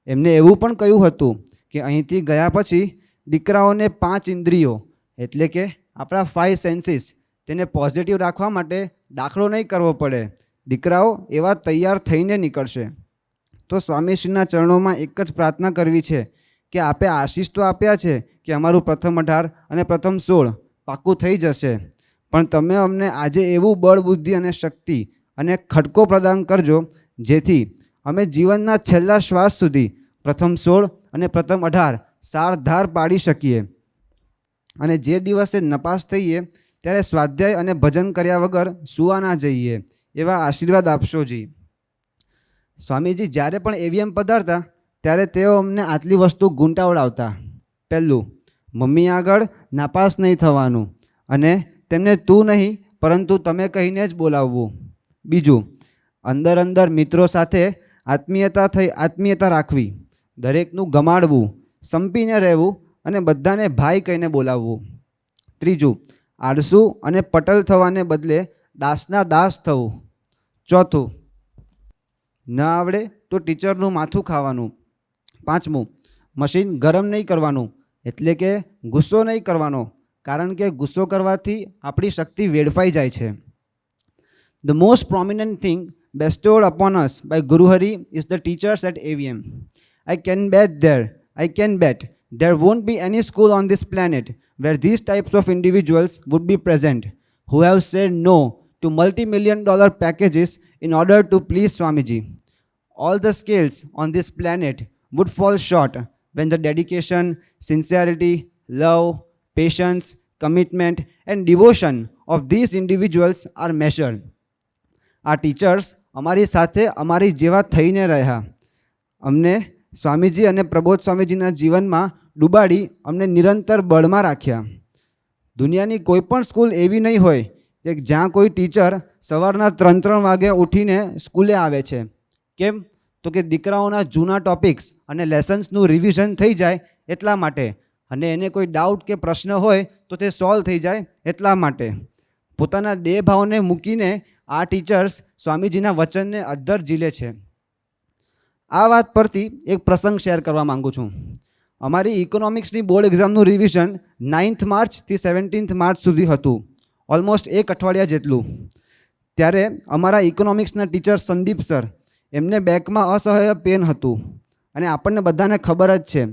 એમને એવું પણ કહ્યું હતું કે અહીંથી ગયા પછી દીકરાઓને 5 ઇન્દ્રિયો એટલે કે આપણા 5 સેન્સીસ તેને પોઝિટિવ રાખવા માટે દાખલો નહીં કરવો પડે. દીકરાઓ એવા તૈયાર થઈને નીકળશે. તો સ્વામીશ્રીના ચરણોમાં એક જ પ્રાર્થના કરવી છે કે આપે આશીષ તો આપ્યા છે કે અમારું પ્રથમ 18 અને પ્રથમ 16 પાક્કું થઈ જશે, પણ તમે અમને આજે એવું બળ, બુદ્ધિ અને શક્તિ અને ખટકો પ્રદાન કરજો જેથી અમે જીવનના છેલ્લા શ્વાસ સુધી પ્રથમ 16 અને પ્રથમ 18 સારધાર પાડી શકીએ અને જે દિવસે નપાસ થઈએ ત્યારે સ્વાધ્યાય અને ભજન કર્યા વગર સૂવા ના જઈએ એવા આશીર્વાદ આપશો જી. સ્વામીજી જ્યારે પણ એવીએમ પધારતા ત્યારે તેઓ અમને આટલી વસ્તુ ગુંટાવડાવતા. પહેલું, મમ્મી આગળ નાપાસ નહીં થવાનું અને તેમને તું નહીં પરંતુ તમે કહીને જ બોલાવવું. બીજું, અંદર અંદર મિત્રો સાથે આત્મીયતા રાખવી, દરેકનું ગમાડવું, સંપીને રહેવું અને બધાને ભાઈ કહીને બોલાવવું. ત્રીજું, આળસુ અને પટલ થવાને બદલે દાસના દાસ થવું. ચોથું, ન આવડે તો ટીચરનું માથું ખાવાનું. પાંચમું, મશીન ગરમ નહીં કરવાનું એટલે કે ગુસ્સો નહીં કરવાનો, કારણ કે ગુસ્સો કરવાથી આપણી શક્તિ વેડફાઈ જાય છે. The most prominent thing bestowed upon us by Guru Hari is the teachers at AVM. I can bet there won't be any school on this planet where these types of individuals would be present, who have said no to multi-million-dollar packages in order to please Swamiji. All the scales on this planet would fall short when the dedication, sincerity, love, patience, commitment and devotion of these individuals are measured. Our teachers અમારી સાથે અમારી જેવા થઈને રહ્યા. અમને સ્વામીજી અને પ્રબોધ સ્વામીજીના જીવનમાં ડૂબાડી અમને નિરંતર બળમાં રાખ્યા. દુનિયાની કોઈ પણ સ્કૂલ એવી નહીં હોય કે જ્યાં કોઈ ટીચર સવારના 3 વાગે ઉઠીને સ્કૂલે આવે છે. કેમ? તો કે દીકરાઓના જૂના ટોપિક્સ અને લેસન્સનું રિવિઝન થઈ જાય એટલા માટે, અને એને કોઈ ડાઉટ કે પ્રશ્ન હોય તો તે સોલ્વ થઈ જાય એટલા માટે. પોતાના દેહ ભાવને મૂકીને આ ટીચર્સ સ્વામીજીના વચનને અદ્ધર ઝીલે છે. આ વાત પરથી એક પ્રસંગ શેર કરવા માગું છું. અમારી ઇકોનોમિક્સની બોર્ડ એક્ઝામનું રિવિઝન 9th માર્ચથી 17th માર્ચ સુધી હતું, ઓલમોસ્ટ એક અઠવાડિયા જેટલું. ત્યારે અમારા ઇકોનોમિક્સના ટીચર સંદીપ સર, એમને બેકમાં અસહ્ય પેન હતું અને આપણને બધાને ખબર જ છે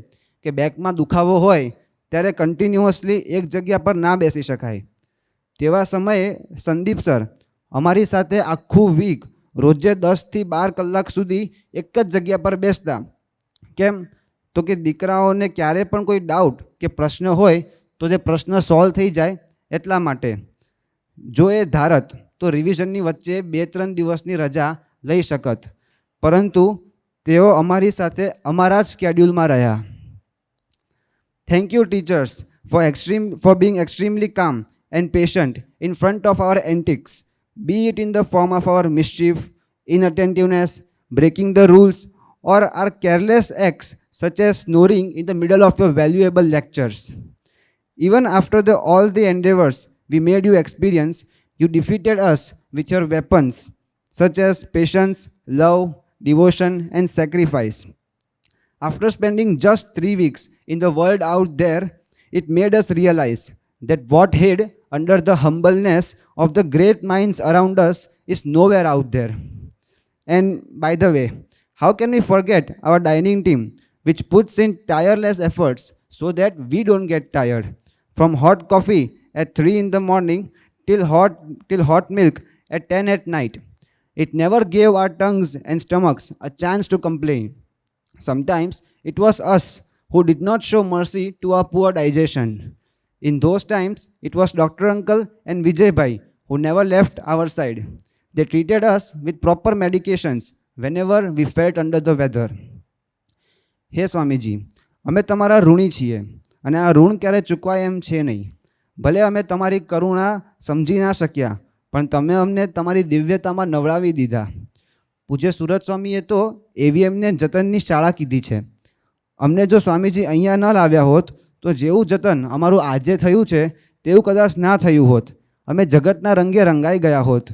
કે બેકમાં દુખાવો હોય ત્યારે કન્ટિન્યુઅસલી એક જગ્યા પર ના બેસી શકાય. તેવા સમયે સંદીપ સર અમારી સાથે આખું વીક રોજે 10થી 12 કલાક સુધી એક જ જગ્યા પર બેસતા. કેમ? તો કે દીકરાઓને ક્યારે પણ કોઈ ડાઉટ કે પ્રશ્ન હોય તો જે પ્રશ્ન સોલ્વ થઈ જાય એટલા માટે. જો એ ધારત તો રિવિઝનની વચ્ચે 2-3 દિવસની રજા લઈ શકત, પરંતુ તેઓ અમારી સાથે અમારા જ સ્કેડ્યુલમાં રહ્યા. Thank you teachers for being extremely calm and patient in front of our antics, be it in the form of our mischief, inattentiveness, breaking the rules, or our careless acts such as snoring in the middle of your valuable lectures. Even after all the endeavors we made you experience, you defeated us with your weapons such as patience, love, devotion, and sacrifice. After spending just 3 weeks in the world out there, it made us realize that what hid under the humbleness of the great minds around us is nowhere out there. And by the way, how can we forget our dining team, which puts in tireless efforts so that we don't get tired? From hot coffee at 3 in the morning till hot milk at 10 at night. It never gave our tongues and stomachs a chance to complain. Sometimes it was us who did not show mercy to our poor digestion. In those times, it was Dr. Uncle and Vijay Bhai who never left our side. They treated us with proper medications whenever we felt under the weather. હે સ્વામીજી, અમે તમારા ઋણી છીએ અને આ ઋણ ક્યારે ચૂકવાય એમ છે નહીં. ભલે અમે તમારી કરુણા સમજી ના શક્યા, પણ તમે અમને તમારી દિવ્યતામાં નવડાવી દીધા. પૂજ્ય સુરત સ્વામીએ તો એવીએમને જતનની શાળા કીધી છે. અમને જો સ્વામીજી અહીંયા ન લાવ્યા હોત તો જેવું જતન અમારું આજે થયું છે તેવું કદાચ ના થયું હોત. અમે જગતના રંગે રંગાઈ ગયા હોત.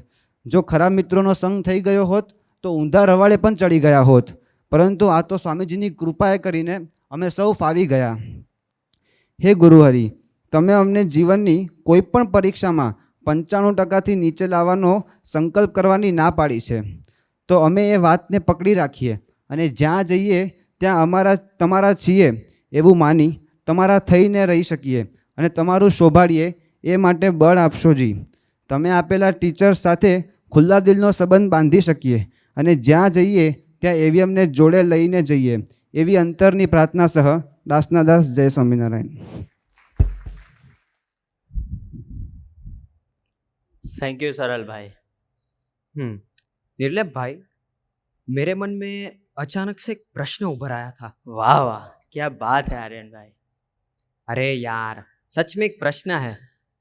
જો ખરાબ મિત્રોનો સંગ થઈ ગયો હોત તો ઊંધા રવાડે પણ ચડી ગયા હોત, પરંતુ આ તો સ્વામીજીની કૃપાએ કરીને અમે સૌ ફાવી ગયા. હે ગુરુહરિ, તમે અમને જીવનની કોઈ પણ પરીક્ષામાં 95% નીચે લાવવાનો સંકલ્પ કરવાની ના પાડી છે, તો અમે એ વાતને પકડી રાખીએ અને જ્યાં જઈએ ત્યાં તમારા છીએ એવું માની તમારા થઈને રહી શકીએ અને તમારું શોભાડીએ એ માટે બળ આપશો જી. તમે આપેલા ટીચર્સ સાથે ખુલ્લા દિલનો સંબંધ બાંધી શકીએ અને જ્યાં જઈએ ત્યાં એવી અમને જોડે લઈને જઈએ, એવી અંતરની પ્રાર્થના સહ દાસના દાસ. જય સ્વામિનારાયણ. थैंक यू सरल भाई. निर्लभ भाई, मेरे मन में अचानक से एक प्रश्न उभर आया था. वाह वाह, क्या बात है आर्यन भाई. अरे यार, सच में एक प्रश्न है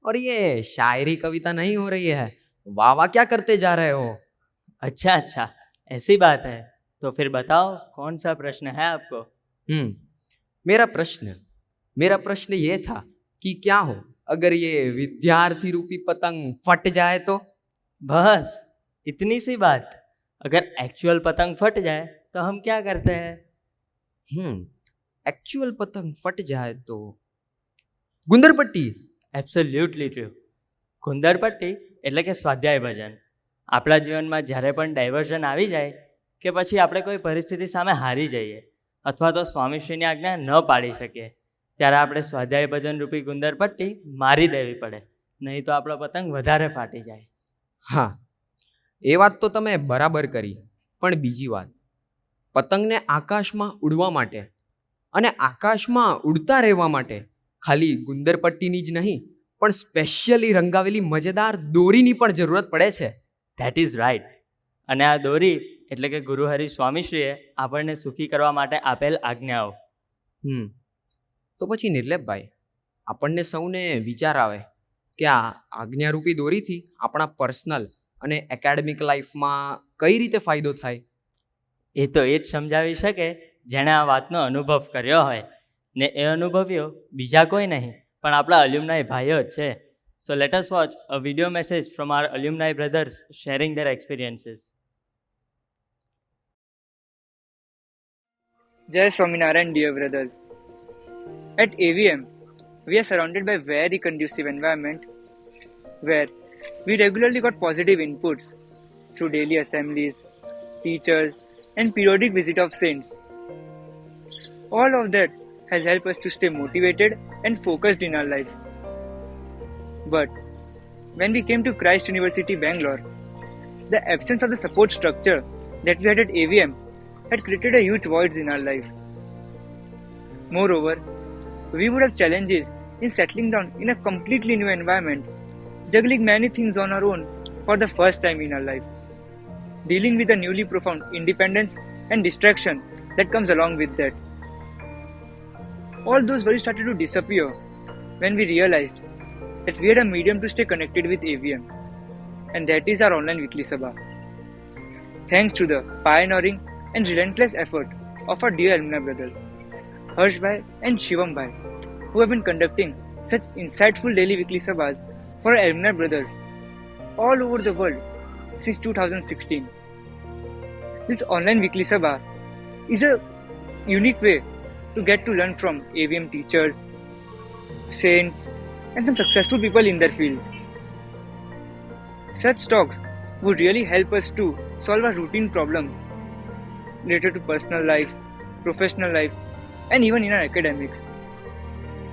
और ये शायरी कविता नहीं हो रही है. वाह वाह क्या करते जा रहे हो? अच्छा अच्छा, ऐसी बात है तो फिर बताओ कौन सा प्रश्न है आपको. मेरा प्रश्न ये था कि क्या हो अगर ये विद्यार्थी रूपी पतंग फट जाए तो? बस इतनी सी बात. अगर एक्चुअल पतंग फट जाए तो हम क्या करते हैं? एक्चुअल पतंग फट जाए तो गुंदर पट्टी. Absolutely true. ગુંદર પટ્ટી એટલે કે સ્વાધ્યાય ભજન. આપણા જીવનમાં જ્યારે પણ ડાયવર્ઝન આવી જાય કે પછી આપણે કોઈ પરિસ્થિતિ સામે હારી જઈએ અથવા તો સ્વામીશ્રીની આજ્ઞા ન પાડી શકીએ, ત્યારે આપણે સ્વાધ્યાય ભજન રૂપી ગુંદર પટ્ટી મારી દેવી પડે, નહીં તો આપણો પતંગ વધારે ફાટી જાય. હા, એ વાત તો તમે બરાબર કરી. પણ બીજી વાત, પતંગને આકાશમાં ઉડવા માટે અને આકાશમાં ઉડતા રહેવા માટે ખાલી ગુંદર પટ્ટીની જ નહીં પણ સ્પેશિયલી રંગાવેલી મજેદાર દોરીની પણ જરૂરત પડે છે. That is right. અને આ દોરી એટલે કે ગુરુહરિ સ્વામીશ્રીએ આપણને સુખી કરવા માટે આપેલ આજ્ઞાઓ. તો પછી નિર્લેપભાઈ, આપણને સૌને વિચાર આવે કે આ આજ્ઞારૂપી દોરીથી આપણા પર્સનલ અને એકેડેમિક લાઈફમાં કઈ રીતે ફાયદો થાય? એ તો એ જ સમજાવી શકે જેણે આ વાતનો અનુભવ કર્યો હોય, ને એ અનુભવીઓ બીજા કોઈ નહીં પણ આપણા અલ્યુમનાઈ ભાઈઓ જ છે. So let us watch a video message from our alumni brothers sharing their experiences. Jai Swaminarayan, dear brothers. At AVM, we are surrounded by very conducive environment where we regularly got positive inputs through daily assemblies, teachers, and periodic visit of saints. All of that has helped us to stay motivated and focused in our life. But when we came to Christ University, Bangalore, the absence of the support structure that we had at AVM had created a huge void in our life. Moreover, we would have challenges in settling down in a completely new environment, juggling many things on our own for the first time in our life, dealing with the newly profound independence and distraction that comes along with that. All those worries started to disappear when we realized that we had a medium to stay connected with AVM, and that is our online weekly sabha. Thanks to the pioneering and relentless effort of our dear alumni brothers, Harsh Bhai and Shivam Bhai, who have been conducting such insightful daily weekly sabhas for our alumni brothers all over the world since 2016. This online weekly sabha is a unique way to get to learn from AVM teachers, saints, and some successful people in their fields. Such talks would really help us to solve our routine problems related to personal lives, professional life, and even in our academics.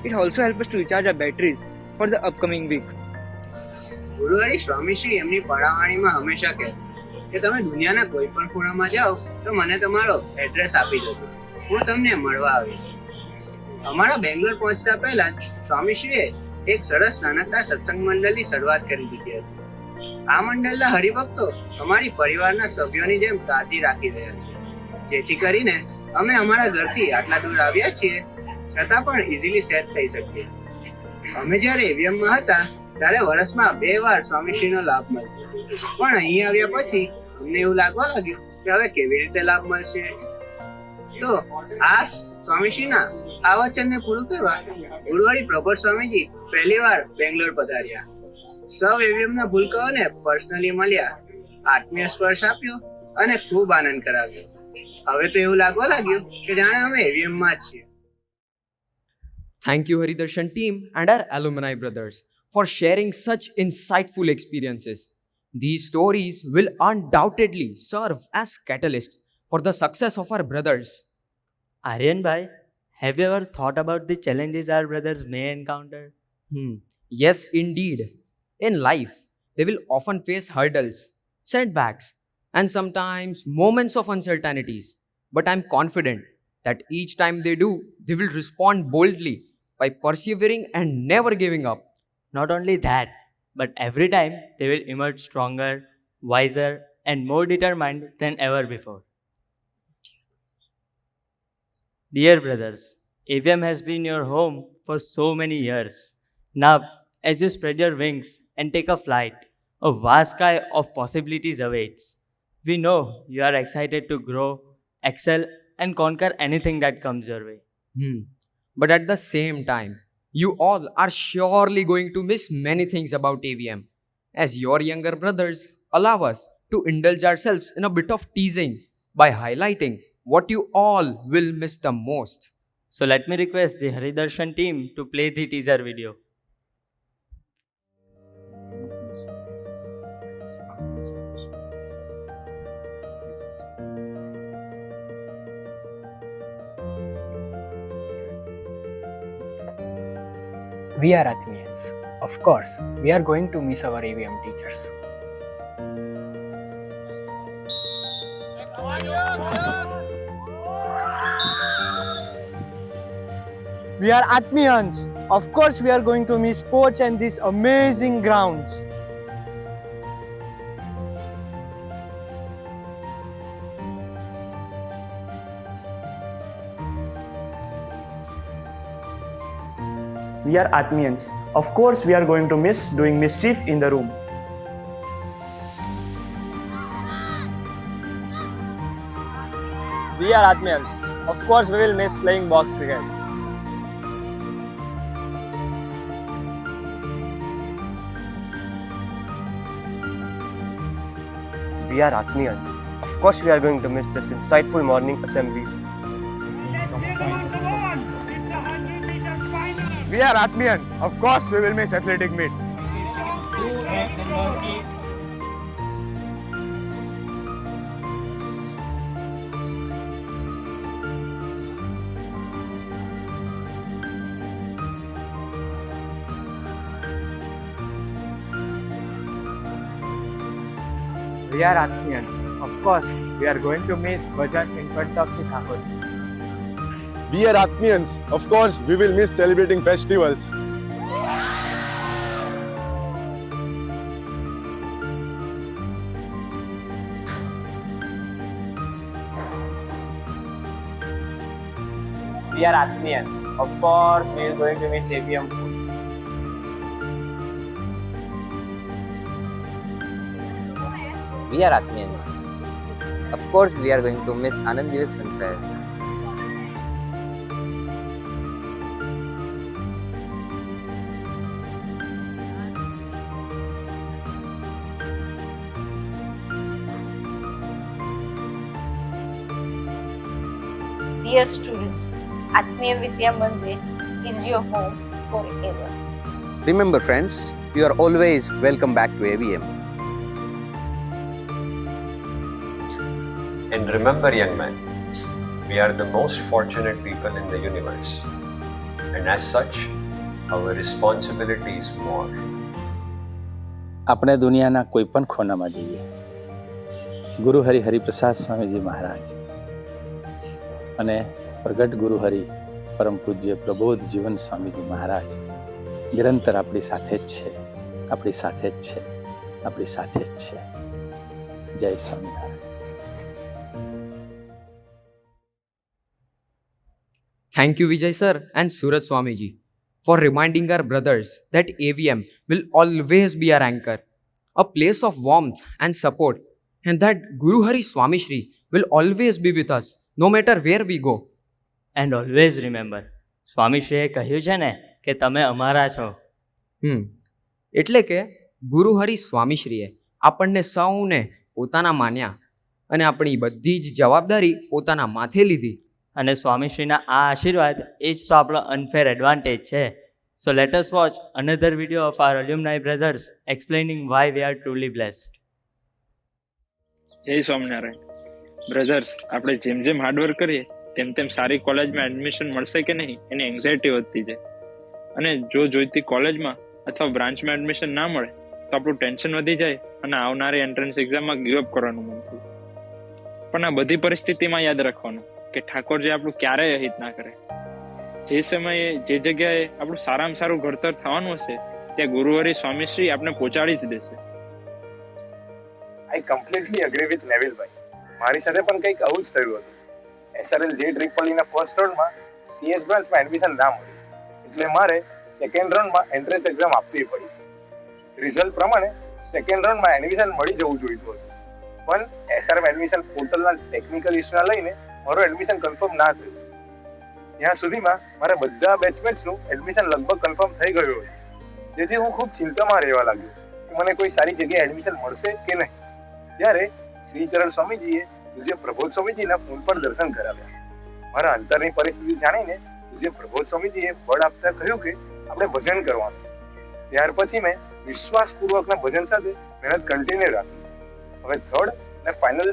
It also helps us to recharge our batteries for the upcoming week. ગુરુવારી સ્વામીશ્રી એમની પડાવણીમાં હંમેશા કહે કે તમે દુનિયાના કોઈ પણ ખૂણામાં જાઓ તો મને તમારો એડ્રેસ આપી દેજો, હું તમને મળવા આવીશ. અમારા બેંગ્લોર પહોંચતા પહેલા જ સ્વામીશ્રીએ એક સરસ નાનકડા સત્સંગ મંડળની શરૂઆત કરી દીધી હતી. આ મંડળના હરિભક્તો અમારી પરિવારના સભ્યોની જેમ કાળજી રાખી રહ્યા છે, જેથી કરીને અમે અમારા ઘરથી આટલા દૂર આવ્યા છીએ છતાં પણ ઇઝીલી સેટ થઈ શકીએ. અમે જ્યારે એવીએમમાં હતા ત્યારે વર્ષમાં 2 વાર સ્વામીશ્રીનો લાભ મળતો, પણ અહીં આવ્યા પછી અમને એવું લાગવા લાગ્યું કે હવે કેવી રીતે લાભ મળશે. તો આ સ્વામીશ્રીના આ વચનને પૂરું કરવા ગુરુવારી પ્રભર સ્વામીજી પહેલી વાર બેંગ્લોર પધાર્યા. સૌ એવીએમના ભૂલકાઓને પર્સનલી મળ્યા, આત્મીય સ્પર્શ આપ્યો અને ખૂબ આનંદ કરાવ્યો. હવે તો એવું લાગવા લાગ્યું કે જાણે અમે એવીએમમાં જ છીએ. Thank you, Haridarshan team and our alumni brothers for sharing such insightful experiences. These stories will undoubtedly serve as catalyst for the success of our brothers. Aryan bhai, have you ever thought about the challenges our brothers may encounter? Yes, indeed. In life, they will often face hurdles, setbacks, and sometimes moments of uncertainties. But I'm confident that each time they do, they will respond boldly by persevering and never giving up. Not only that, but every time they will emerge stronger, wiser, and more determined than ever before. Dear brothers, AVM has been your home for so many years. Now, as you spread your wings and take a flight, a vast sky of possibilities awaits. We know you are excited to grow, excel, and conquer anything that comes your way. But at the same time, you all are surely going to miss many things about AVM. As your younger brothers, allow us to indulge ourselves in a bit of teasing by highlighting what you all will miss the most. So let me request the Haridarshan team to play the teaser video. We are Athenians. Of course, we are going to miss our AVM teachers. We are Athenians. Of course, we are going to miss sports and these amazing grounds. We are Athenians. Of course, we are going to miss doing mischief in the room. We are Athenians. Of course, we will miss playing box cricket. We are Athenians. Of course, we are going to miss this insightful morning assemblies. We are Atmians. Of course, we will miss athletic meets. We are Atmians. Of course, we are going to miss Bhajan in front of Sri Thakurji. We are Atmians. Of course, we will miss celebrating festivals. We are Atmians. Of course, we are going to miss ABM food. We are Atmians. Of course, we are going to miss Anand Divas Fun Fair. Dear students, Atmiya Vidya Mandir is your home forever. Remember friends, you are always welcome back to AVM. And remember, young man, we are the most fortunate people in the universe. And as such, our responsibility is more. આપણે દુનિયાના કોઈ પણ ખૂણામાં જઈએ, ગુરુ હરિ હરિપ્રસાદ સ્વામીજી મહારાજ અને પ્રગટ ગુરુ હરિ પરમ પૂજ્ય પ્રબોધ જીવન સ્વામીજી મહારાજ નિરંતર આપણી સાથે જ છે, આપણી સાથે જ છે, આપણી સાથે જ છે. જય Swaminarayan. Thank you, Vijay sir and Suraj Swamiji, for reminding our brothers that AVM will always be our anchor, a place of warmth and support, and that Guru Hari Swami Shri will always be with us, no matter where we go. And always remember, સ્વામી શ્રીએ કહ્યું છે ને કે તમે અમારા છો. એટલે કે ગુરુ હરિ સ્વામી શ્રીએ આપણને સૌને પોતાના માન્યા અને આપણી બધી જ જવાબદારી પોતાના માથે લીધી. અને સ્વામીશ્રીના આ આશીર્વાદ એ જ તો આપણો અનફેર એડવાન્ટેજ છે. So let us watch another video of our alumni brothers explaining why we are truly blessed. જય સ્વામિનારાયણ. બ્રધર્સ, આપણે જેમ જેમ હાર્ડવર્ક કરીએ તેમ તેમ સારી કોલેજમાં એડમિશન મળશે કે નહીં એની એન્ઝાયટી વધતી જાય. અને જો જોઈતી કોલેજમાં અથવા બ્રાન્ચમાં એડમિશન ના મળે તો આપણું ટેન્શન વધી જાય અને આવનારી એન્ટ્રન્સ એક્ઝામમાં ગીવઅપ કરવાનું મન થયું. પણ આ બધી પરિસ્થિતિમાં યાદ રાખવાનું કે ઠાકોરજી આપણું ક્યારેય અહિત ના કરે. જે સમયે જે જગ્યાએ આપણું સારામાં સારું ઘડતર થવાનું હશે ત્યાં ગુરુહરિ સ્વામીશ્રી આપણે પહોંચાડી જ દેશે. I completely agree with Neville ભાઈ. મારી સાથે પણ કંઈક આવું જ થયું હતું. SRL JEEE ના ફર્સ્ટ રાઉન્ડમાં CS બ્રાન્ચમાં એડમિશન ના મળ્યું, એટલે મારે સેકન્ડ રાઉન્ડમાં એન્ટ્રન્સ એક્ઝામ આપવી પડી. રિઝલ્ટ પ્રમાણે સેકન્ડ રાઉન્ડમાં એડમિશન મળી જવું જોઈતું હતું, પણ SRM એડમિશન પોર્ટલના ટેકનિકલ ઇશ્યુના લઈને મારું એડમિશન કન્ફર્મ ના થયું. ત્યાં સુધીમાં મારા બધા બેચમેટ્સનું એડમિશન લગભગ કન્ફર્મ થઈ ગયું હતું, જેથી હું ખૂબ ચિંતામાં રહેવા લાગ્યો કે મને કોઈ સારી જગ્યાએ એડમિશન મળશે કે નહીં. ત્યારે શ્રીચરણ સ્વામીજીએ પૂજ્ય પ્રબોધ સ્વામીજીના ફોન પર દર્શન કરાવ્યા. મારા અંતરની પરિસ્થિતિ જાણીને પૂજ્ય પ્રબોધ સ્વામીજીએ બળ આપતા કહ્યું કે આપણે ભજન કરવાનું. ત્યાર પછી મેં વિશ્વાસપૂર્વકના ભજન સાથે મહેનત કન્ટિન્યુ રાખી. હવે થર્ડ અને ફાઇનલ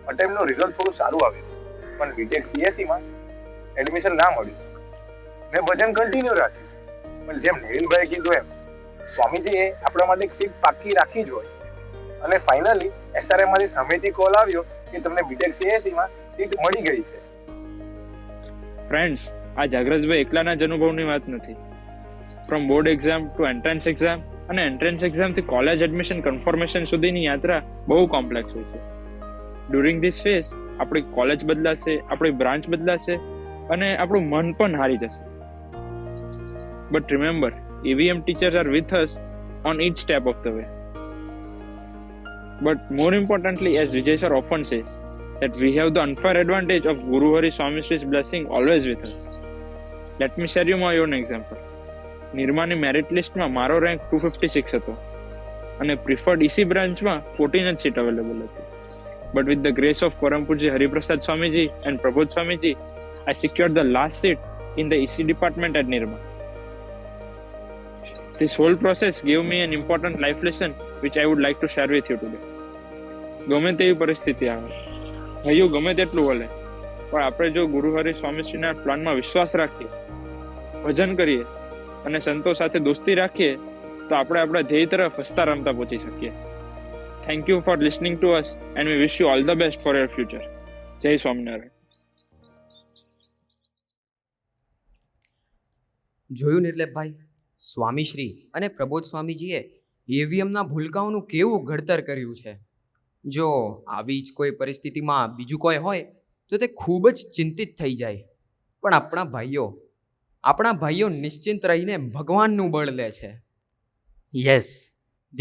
અટેમ્પ્ટનું રિઝલ્ટ થોડું સારું આવ્યું, પણ બીટેક CSEમાં એડમિશન ના મળ્યું. મેં ભજન કન્ટિન્યુ રાખ્યું, પણ જેમ નેવિલભાઈ કીધું એમ સ્વામીજીએ આપણા માટે એક સીટ પાકી રાખી જ હોય. અને ફાઇનલી SRM માંથી સામેથી કોલ આવ્યો કે તમને બીટેક CSEમાં સીટ મળી ગઈ છે. ફ્રેન્ડ્સ, આ જાગૃતભાઈ એકલાના જ અનુભવની વાત નથી. From board exam to entrance exam અને એન્ટ્રન્સ એક્ઝામથી કોલેજ એડમિશન કન્ફર્મેશન સુધીની યાત્રા બહુ કોમ્પ્લેક્સ હોય છે. ડ્યુરિંગ ધીસ ફેઝ આપણી કોલેજ બદલાશે, આપણી બ્રાન્ચ બદલાશે અને આપણું મન પણ હારી જશે. But remember, EVM teachers are with us on each step of the way. But more importantly, as Vijay sir often says, that we have the unfair advantage of Guru Hari Swami Shri's blessing always with us. Let me share you my own example. નિરમાની merit લિસ્ટમાં મારો rank 256 હતો અને preferred EC બ્રાન્ચમાં 14 જ seat available હતી. But with the grace of Param Pujya Hariprasad Swamiji and Prabodh Swamiji, I secured the last seat in the EC department at Nirma. This whole process gave me an important life lesson which I would like to share with you today. ગમે તેવી પરિસ્થિતિ આવે, હૈયું ગમે તેટલું વળે, પણ આપણે જો ગુરુહરિ સ્વામીશ્રીના પ્લાનમાં વિશ્વાસ રાખીએ, ભજન કરીએ અને સંતો સાથે દોસ્તી રાખીએ તો આપણે આપણા ધ્યેય તરફ હસતા રમતા પહોંચી શકીએ. Thank you for listening to us and we wish you all the best for your future. જય સ્વામિનારાયણ. જોયું નિર્લેપભાઈ, સ્વામીશ્રી અને પ્રબોધ સ્વામીજીએ એવીએમના ભૂલકાઓનું કેવું ઘડતર કર્યું છે. જો આવી જ કોઈ પરિસ્થિતિમાં બીજું કોઈ હોય તો તે ખૂબ જ ચિંતિત થઈ જાય, પણ આપણા ભાઈઓ નિશ્ચિંત રહીને ભગવાનનું બળ લે છે. Yes,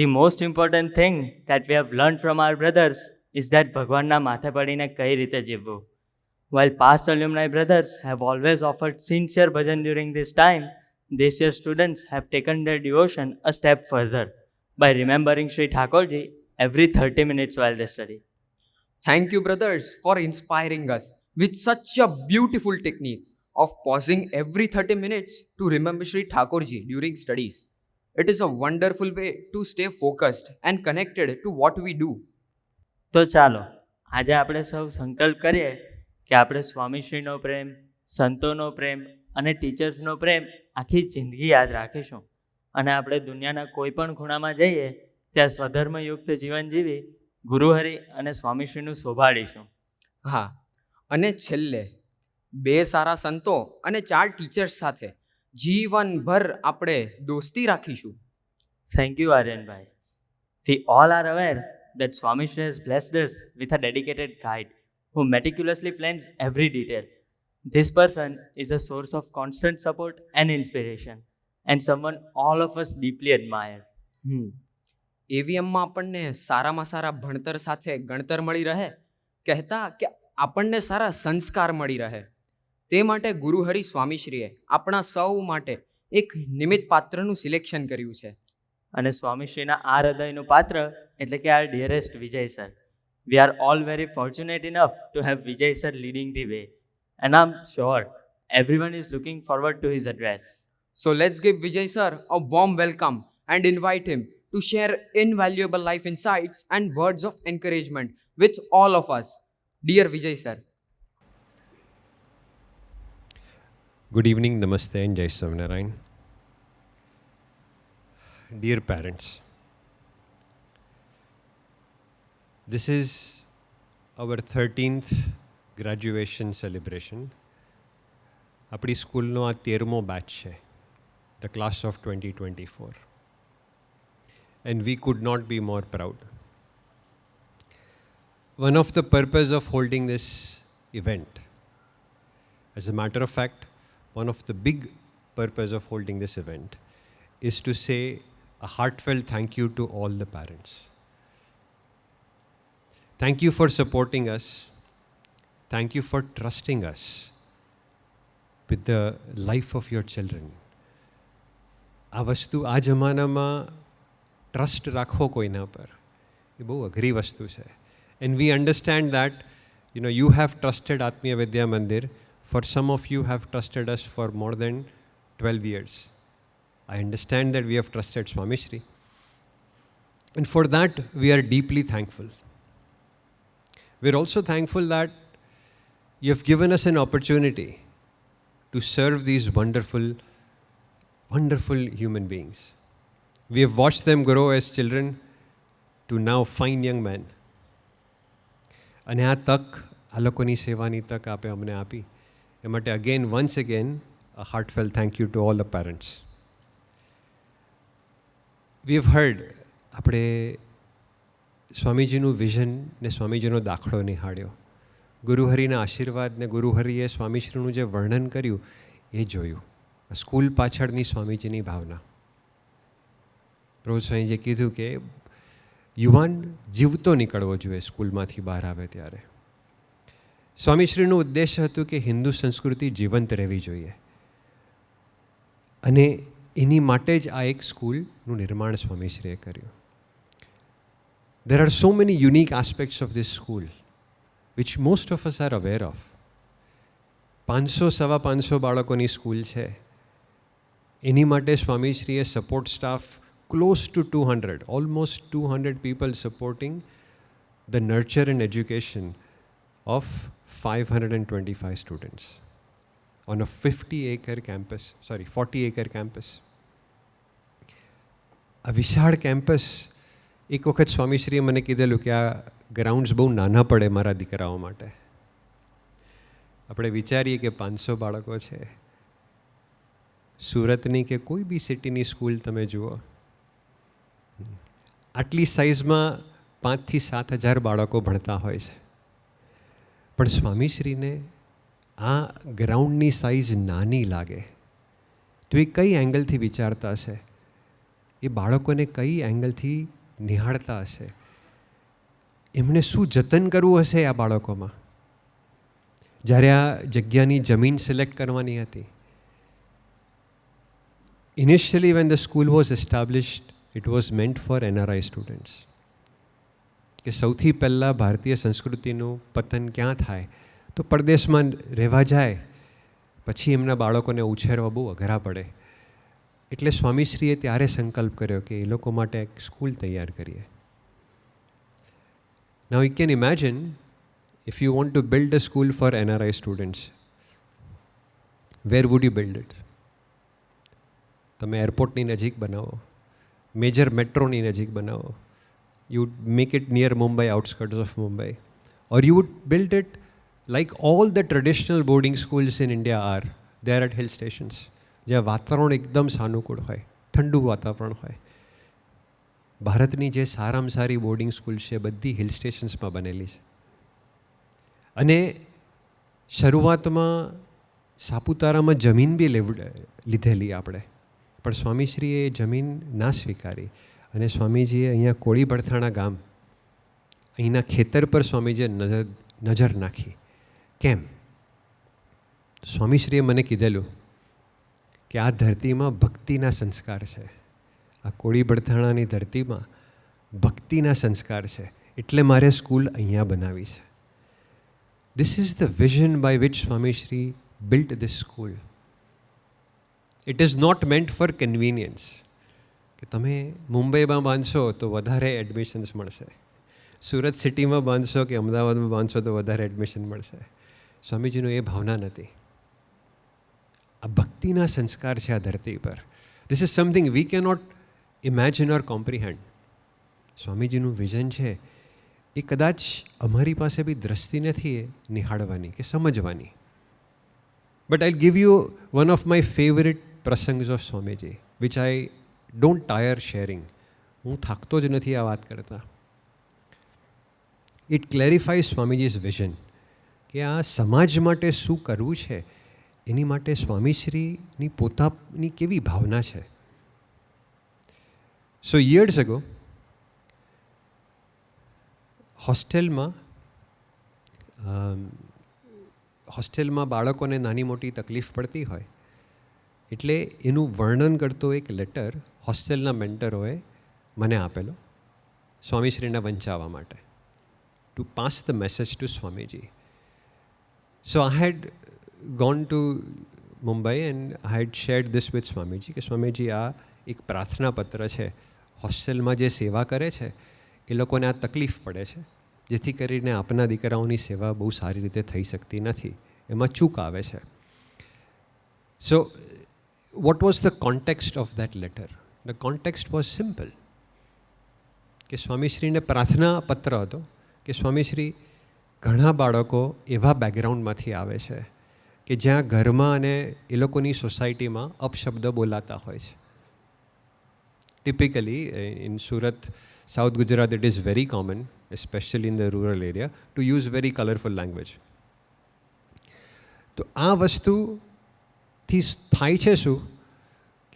the most important thing that we have learned from our brothers is that ભગવાનના માથે પડીને કઈ રીતે જીવવું. While past alumni brothers have always offered sincere bhajan during this time, this year students have taken their devotion a step further by remembering Sri Thakurji every 30 minutes while they study. Thank you brothers for inspiring us with such a beautiful technique of pausing every 30 minutes to remember Sri Thakurji during studies. It is a wonderful way to stay focused and connected to what we do. તો ચાલો આજે આપણે સૌ સંકલ્પ કરીએ કે આપણે સ્વામીશ્રીનો પ્રેમ, સંતોનો પ્રેમ અને ટીચર્સનો પ્રેમ આખી જિંદગી યાદ રાખીશું અને આપણે દુનિયાના કોઈ પણ ખૂણામાં જઈએ ત્યાં સ્વધર્મયુક્ત જીવન જીવી ગુરુહરિ અને સ્વામીશ્રીનું શોભાડીશું. હા, અને છેલ્લે 2 સારા સંતો અને 4 ટીચર્સ સાથે જીવનભર આપણે દોસ્તી રાખીશું. Thank you, Aryanbhai. We all are aware that Swamishri has blessed us with a dedicated guide who meticulously plans every detail. This person is a source of constant support and inspiration and someone all of us deeply admire. એવીએમમાં આપણને સારામાં સારા ભણતર સાથે ગણતર મળી રહે, કહેતા કે આપણને સારા સંસ્કાર મળી રહે, તે માટે ગુરુહરિ સ્વામીશ્રીએ આપણા સૌ માટે એક નિમિત્ત પાત્રનું સિલેક્શન કર્યું છે. અને સ્વામીશ્રીના આ હૃદયનું પાત્ર એટલે કે our dearest Vijay sir. We are all very fortunate enough to have Vijay sir leading the way and I'm sure everyone is looking forward to his address. So let's give Vijay sir a warm welcome and invite him to share invaluable life insights and words of encouragement with all of us. Dear Vijay sir. Good evening, Namaste and Jai Swaminarayan. Dear parents, this is our 13th graduation celebration. આપણી સ્કૂલનો આ 13મો batch છે, the class of 2024. And we could not be more proud. One of the purpose of holding this event, as a matter of fact, one of the big purpose of holding this event is to say a heartfelt thank you to all the parents. Thank you for supporting us. Thank you for trusting us with the life of your children. આ વસ્તુ આ જમાનામાં trust રાખવો કોઈના પર એ બહુ અઘરી વસ્તુ છે. And we understand that, you have trusted Atmiya Vidya Mandir. For some of you have trusted us for more than 12 years. I understand that we have trusted Swamishri. And for that, we are deeply thankful. We're also thankful that you have given us an opportunity to serve these wonderful, wonderful human beings. We have watched them grow as children to now fine young men. અને આ તક, આ લોકોની સેવાની તક આપે અમને આપી એ માટે once again a heartfelt thank you to all the parents. We have heard આપણે સ્વામીજીનું વિઝન ને સ્વામીજીનો દાખલો નિહાળ્યો, ગુરુહરિના આશીર્વાદ ને ગુરુહરિએ સ્વામીશ્રીનું જે વર્ણન કર્યું એ જોયું. સ્કૂલ પાછળની સ્વામીજીની ભાવના. પ્રભુ સ્વામીજીએ કીધું કે યુવાન જીવતો નીકળવો જોઈએ સ્કૂલમાંથી બહાર આવે ત્યારે. સ્વામીશ્રીનું ઉદ્દેશ્ય હતું કે હિન્દુ સંસ્કૃતિ જીવંત રહેવી જોઈએ અને એની માટે જ આ એક સ્કૂલનું નિર્માણ સ્વામીશ્રીએ કર્યું. There are so many unique aspects of this school which most of us are aware of. 500-550 બાળકોની સ્કૂલ છે એની માટે સ્વામીશ્રીએ support staff close to 200, almost 200 people supporting the nurture and education of 525 students on a 40-acre campus. આ વિશાળ campus, એક વખત સ્વામીશ્રીએ મને કીધેલું કે આ ગ્રાઉન્ડ્સ બહુ નાના પડે મારા દીકરાઓ માટે. આપણે વિચારીએ કે 500 બાળકો છે. સુરતની કે કોઈ બી સિટીની સ્કૂલ તમે જુઓ, આટલી સાઇઝમાં 5,000 થી 7,000 બાળકો ભણતા હોય છે. પણ સ્વામીશ્રીને આ ગ્રાઉન્ડની સાઇઝ નાની લાગે તો એ કઈ એંગલથી વિચારતા હશે, એ બાળકોને કઈ એંગલથી નિહાળતા હશે, એમણે શું જતન કરવું હશે આ બાળકોમાં. જ્યારે આ જગ્યાની જમીન સિલેક્ટ કરવાની હતી, initially when the school was established, it was meant for NRI students. કે સૌથી પહેલાં ભારતીય સંસ્કૃતિનું પતન ક્યાં થાય તો પરદેશમાં રહેવા જાય, પછી એમના બાળકોને ઉછેરવા બહુ અઘરા પડે. એટલે સ્વામીશ્રીએ ત્યારે સંકલ્પ કર્યો કે એ લોકો માટે એક સ્કૂલ તૈયાર કરીએ. Now you can imagine, if you want to build a school for NRI students, where would you build it? તમે એરપોર્ટની નજીક બનાવો, મેજર મેટ્રોની નજીક બનાવો, you would make it near Mumbai, outskirts of Mumbai, or you would build it like all the traditional boarding schools in India are. They are at hill stations, જ્યાં વાતાવરણ એકદમ સાનુકૂળ હોય, ઠંડુ વાતાવરણ હોય. ભારતની જે સારામાં સારી બોર્ડિંગ સ્કૂલ છે બધી હિલ સ્ટેશન્સમાં બનેલી છે. અને શરૂઆતમાં સાપુતારામાં જમીન બી લીધેલી આપણે, પણ સ્વામીશ્રીએ એ જમીન ના સ્વીકારી અને સ્વામીજીએ અહીંયા કોળી બળથાણા ગામ, અહીંના ખેતર પર સ્વામીજીએ નજર નાખી. કેમ? સ્વામીશ્રીએ મને કીધેલું કે આ ધરતીમાં ભક્તિના સંસ્કાર છે, આ કોળી બળથાણાની ધરતીમાં ભક્તિના સંસ્કાર છે, એટલે મારે સ્કૂલ અહીંયા બનાવી છે. This is the vision by which Swami Shri built this school. It is not meant for convenience. કે તમે મુંબઈમાં બાંધશો તો વધારે એડમિશન્સ મળશે, સુરત સિટીમાં બાંધશો કે અમદાવાદમાં બાંધશો તો વધારે એડમિશન મળશે. સ્વામીજીનું એ ભાવના નથી. આ ભક્તિના સંસ્કાર છે આ ધરતી પર. This is something we cannot imagine or comprehend. સ્વામીજીનું વિઝન છે એ કદાચ અમારી પાસે બી દ્રષ્ટિ નથી એ નિહાળવાની કે સમજવાની. But I give you one of my favourite પ્રસંગ્સ of Swamiji, which I don't tire sharing. હું થાકતો જ નથી આ વાત કરતા. ઇટ ક્લેરિફાઈઝ સ્વામીજીઝ વિઝન કે આ સમાજ માટે શું કરવું છે, એની માટે સ્વામીશ્રીની પોતાની કેવી ભાવના છે. સો યર્સ અગો હોસ્ટેલમાં બાળકોને નાની મોટી તકલીફ પડતી હોય એટલે એનું વર્ણન કરતો એક લેટર હોસ્ટેલના મેન્ટરોએ મને આપેલો સ્વામીશ્રીને વંચાવવા માટે, to pass the message to Swamiji. So I had gone to Mumbai and I had shared this with Swamiji કે સ્વામીજી આ એક પ્રાર્થના પત્ર છે, હોસ્ટેલમાં જે સેવા કરે છે એ લોકોને આ તકલીફ પડે છે, જેથી કરીને આપના દીકરાઓની સેવા બહુ સારી રીતે થઈ શકતી નથી, એમાં ચૂક આવે છે. So what was the context of that letter? The context was simple કે સ્વામીશ્રીને પ્રાર્થના પત્ર હતો કે સ્વામીશ્રી, ઘણા બાળકો એવા બેકગ્રાઉન્ડમાંથી આવે છે કે જ્યાં ઘરમાં અને એ લોકોની સોસાયટીમાં અપશબ્દ બોલાતા હોય છે. Typically, in Surat, South Gujarat, it is very common, especially in the rural area, to use very colorful language. તો આ વસ્તુથી થાય છે શું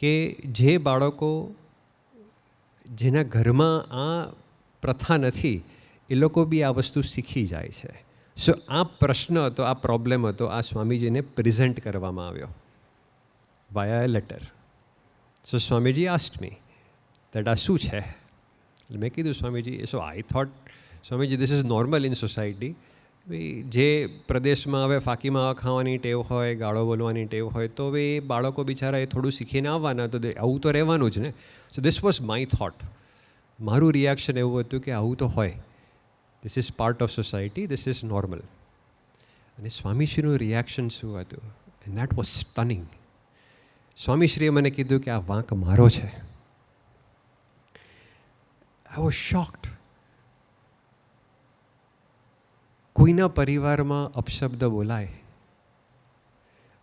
કે જે બાળકો જેના ઘરમાં આ પ્રથા નથી એ લોકો બી આ વસ્તુ શીખી જાય છે. સો આ પ્રશ્ન હતો, આ પ્રોબ્લેમ હતો, આ સ્વામીજીને પ્રેઝન્ટ કરવામાં આવ્યો via a letter. So Swamiji asked me that આ શું છે? એટલે મેં કીધું Swamiji, so I thought Swamiji, this is normal in society જે પ્રદેશમાં હવે ફાંકી માવા ખાવાની ટેવ હોય, ગાળો બોલવાની ટેવ હોય, તો હવે એ બાળકો બિચારા એ થોડું શીખીને આવવાના, તો આવું તો રહેવાનું જ ને. So this was my thought. મારું રિએક્શન એવું હતું કે આવું તો હોય, this is part of society, this is normal. અને સ્વામીશ્રીનું રિએક્શન શું હતું, એન્ડ દેટ વોઝ સ્ટનિંગ. સ્વામીશ્રીએ મને કીધું કે આ વાંક મારો છે. I was shocked. કોઈના પરિવારમાં અપશબ્દ બોલાય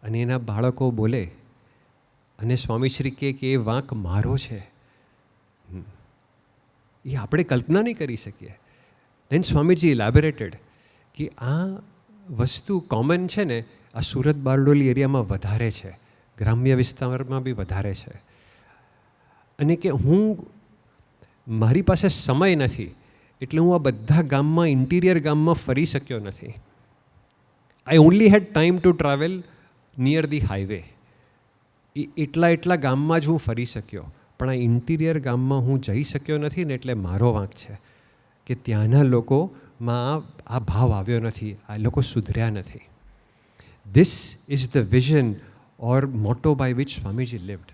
અને એના બાળકો બોલે અને સ્વામીશ્રી કહે કે એ વાંક મારો છે, એ આપણે કલ્પના નહીં કરી શકીએ. દેન સ્વામીજી ઇલેબોરેટેડ કે આ વસ્તુ કોમન છે ને, આ સુરત બારડોલી એરિયામાં વધારે છે, ગ્રામ્ય વિસ્તારમાં બી વધારે છે. અને કે મારી પાસે સમય નથી એટલે હું આ બધા ગામમાં, ઇન્ટિરિયર ગામમાં ફરી શક્યો નથી. I only had time to travel near the highway. એટલા ગામમાં જ હું ફરી શક્યો, પણ આ ઇન્ટિરિયર ગામમાં હું જઈ શક્યો નથી ને, એટલે મારો વાંક છે કે ત્યાંના લોકોમાં આ ભાવ આવ્યો નથી, આ લોકો સુધર્યા નથી. ધીસ ઇઝ ધ વિઝન ઓર મોટો બાય વિચ સ્વામીજી લિવ્ડ.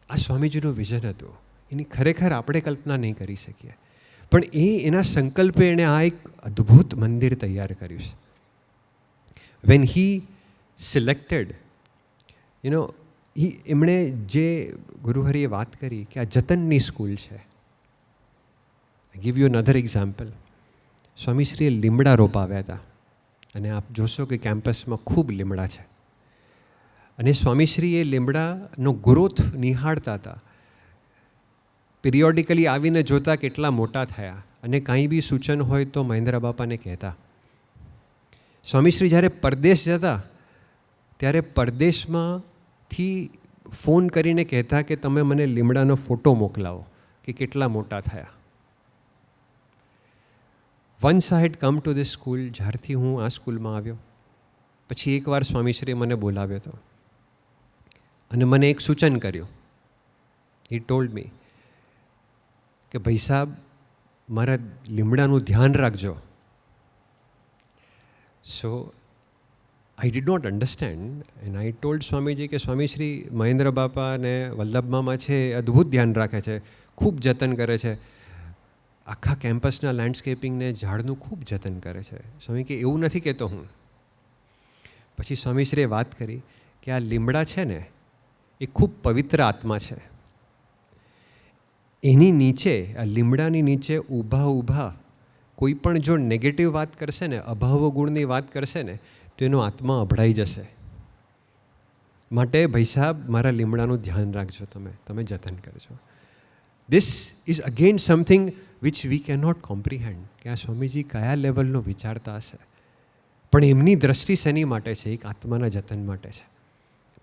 આ સ્વામીજીનું વિઝન હતું, એની ખરેખર આપણે કલ્પના નહીં કરી શકીએ. પણ એના સંકલ્પે એણે આ એક અદ્ભુત મંદિર તૈયાર કર્યું છે. વેન હી સિલેક્ટેડ, એમણે જે ગુરુહરિએ વાત કરી કે આ જતનની સ્કૂલ છે. I give you another example. સ્વામીશ્રીએ લીમડા રોપાવ્યા હતા અને આપ જોશો કે કેમ્પસમાં ખૂબ લીમડા છે. અને સ્વામીશ્રી એ લીમડાનો ગ્રોથ નિહાળતા હતા. પિરિયોડિકલી આવીને જોતા કેટલા મોટા થયા, અને કાંઈ બી સૂચન હોય તો મહેન્દ્ર બાપાને કહેતા. સ્વામીશ્રી જ્યારે પરદેશ જતા ત્યારે પરદેશમાંથી ફોન કરીને કહેતા કે તમે મને લીમડાનો ફોટો મોકલાવો કે કેટલા મોટા થયા. Once I had come to this school, જ્યારથી હું આ સ્કૂલમાં આવ્યો પછી એકવાર સ્વામીશ્રીએ મને બોલાવ્યો હતો અને મને એક સૂચન કર્યું. હી ટોલ્ડ મી કે ભાઈ સાહેબ, મારા લીમડાનું ધ્યાન રાખજો. So I did not understand and I told Swamiji કે સ્વામીશ્રી મહેન્દ્ર બાપા અને વલ્લભમામા છે, અદ્ભુત ધ્યાન રાખે છે, ખૂબ જતન કરે છે, આખા કેમ્પસના લેન્ડસ્કેપિંગને ઝાડનું ખૂબ જતન કરે છે. સ્વામી કે એવું નથી કહેતો હું. પછી સ્વામીશ્રીએ વાત કરી કે આ લીમડા છે ને એ ખૂબ પવિત્ર આત્મા છે. એની નીચે, આ લીમડાની નીચે ઊભા કોઈ પણ જો નેગેટિવ વાત કરશે ને, અભાવ ગુણની વાત કરશે ને, તો એનો આત્મા અભડાઈ જશે. માટે ભાઈ સાહેબ, મારા લીમડાનું ધ્યાન રાખજો, તમે જતન કરજો. This is again something which we can not comprehend કે આ સ્વામીજી કયા લેવલનો વિચારતા હશે. પણ એમની દ્રષ્ટિ શેની માટે છે? એક આત્માના જતન માટે છે.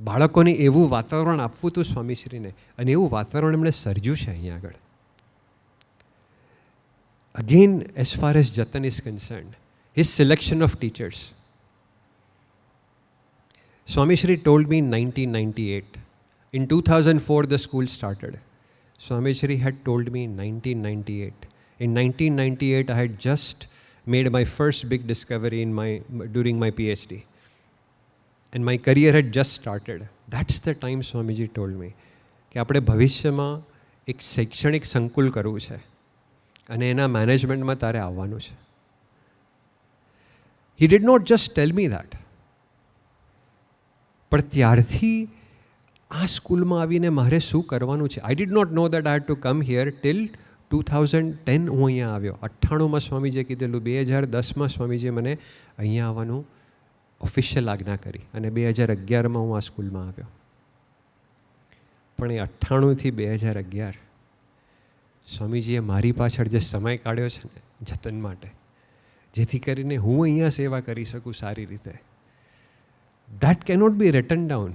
બાળકોને એવું વાતાવરણ આપવું હતું સ્વામીશ્રીને, અને એવું વાતાવરણ એમણે સર્જ્યું છે અહીંયા આગળ. અગેન, એઝ ફાર એઝ જતન is કન્સર્ન્ડ, his selection of teachers. Swamishri told me in 1998. In 2004, the school started. Swamishri had told me in 1998. In 1998, I had just made my first big discovery during my PhD. And my career had just started. That's the time Swamiji told me કે આપણે ભવિષ્યમાં એક શૈક્ષણિક સંકુલ કરવું છે અને એના મેનેજમેન્ટમાં તારે આવવાનું છે. He did not just tell me that. પણ ત્યારથી આ સ્કૂલમાં આવીને મારે શું કરવાનું છે, I did not know that I had to come here till 2010 હું અહીંયા આવ્યો. 98માં સ્વામીજીએ કીધેલું, 2010માં સ્વામીજીએ મને અહીંયા આવવાનું ઓફિશિયલ આજ્ઞા કરી અને 2011માં હું આ સ્કૂલમાં આવ્યો. પણ એ 98થી 2011 સ્વામીજીએ મારી પાછળ જે સમય કાઢ્યો છે ને જતન માટે, જેથી કરીને હું અહીંયા સેવા કરી શકું સારી રીતે, that cannot be written down.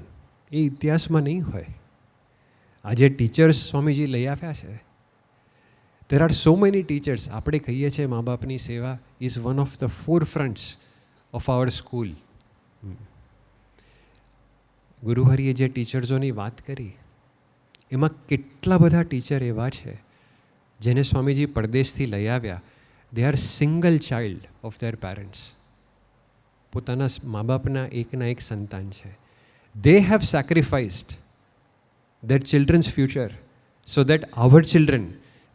એ ઇતિહાસમાં નહીં હોય. આજે ટીચર્સ સ્વામીજી લઈ આવ્યા છે. There are so many teachers. આપણે કહીએ છીએ મા બાપની સેવા is one of the four fronts of our school. ગુરુહરિએ જે ટીચર્સોની વાત કરી એમાં કેટલા બધા ટીચર એવા છે જેને સ્વામીજી પરદેશથી લઈ આવ્યા. They are single child of their parents. પોતાના મા બાપના એકના એક સંતાન છે. They have sacrificed their children's future so that our children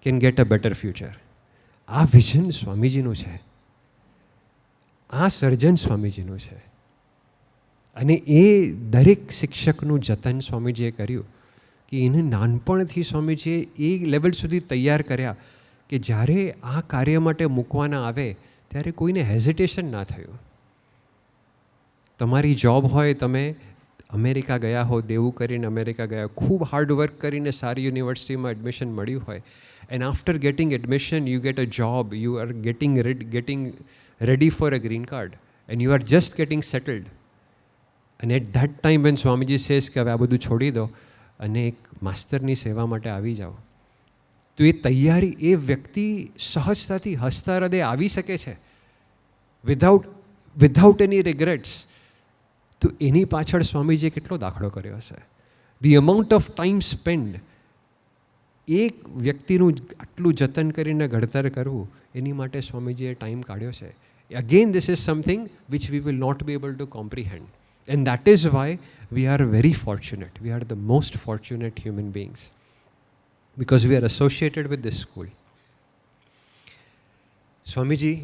can get a better future. આ વિઝન સ્વામીજીનું છે, આ સર્જન સ્વામીજીનું છે. અને એ દરેક શિક્ષકનું જતન સ્વામીજીએ કર્યું કે એને નાનપણથી સ્વામીજીએ એ લેવલ સુધી તૈયાર કર્યા કે જ્યારે આ કાર્ય માટે મૂકવાના આવે ત્યારે કોઈને હેઝિટેશન ના થયું. તમારી જોબ હોય, તમે અમેરિકા ગયા હો, દેવું કરીને અમેરિકા ગયા, ખૂબ હાર્ડ વર્ક કરીને સારી યુનિવર્સિટીમાં એડમિશન મળ્યું હોય, and after getting admission you get a job, you are getting ready for a green card and you are just getting settled. અને at that time when Swamiji says કે હવે આ બધું છોડી દો અને એક માસ્તરની સેવા માટે આવી જાઓ, તો એ તૈયારી એ વ્યક્તિ સહજતાથી હસતા હૃદયે આવી શકે છે વિધાઉટ એની રિગ્રેટ્સ. તો એની પાછળ સ્વામીજીએ કેટલો દાખલો કર્યો હશે. The amount of time spend, એક વ્યક્તિનું આટલું જતન કરીને ઘડતર કરવું, એની માટે સ્વામીજીએ ટાઈમ કાઢ્યો છે. Again this is something which we will not be able to comprehend. And that is why we are very fortunate. We are the most fortunate human beings because we are associated with this school. Swamiji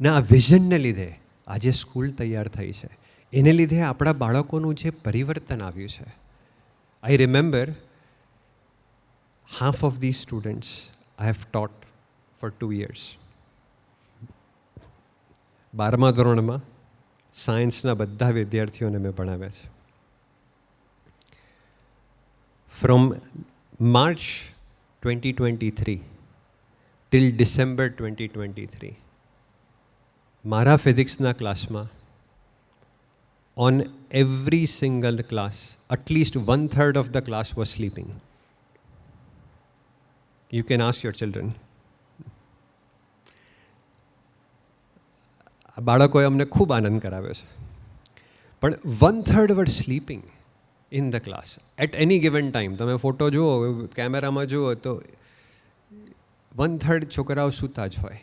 ના આ વિઝનને લીધે આજે school તૈયાર થઈ છે. એને લીધે આપણા બાળકોનું જે પરિવર્તન આવ્યું છે. I remember half of these students I have taught for 2 years. 12મા ધોરણમાં સાયન્સના બધા વિદ્યાર્થીઓને મેં ભણાવ્યા છે. ફ્રોમ માર્ચ 2023 ટિલ ડિસેમ્બર 2023 મારા ફિઝિક્સના ક્લાસમાં on every single class at least 1/3 of the class was sleeping. You can ask your children. બાળકોએ અમને ખૂબ આનંદ કરાવ્યો છે, પણ 1/3 were sleeping in the class at any given time. તમે ફોટો જુઓ, કેમેરામાં જુઓ તો 1/3 છોકરાઓ સૂતા જ હોય.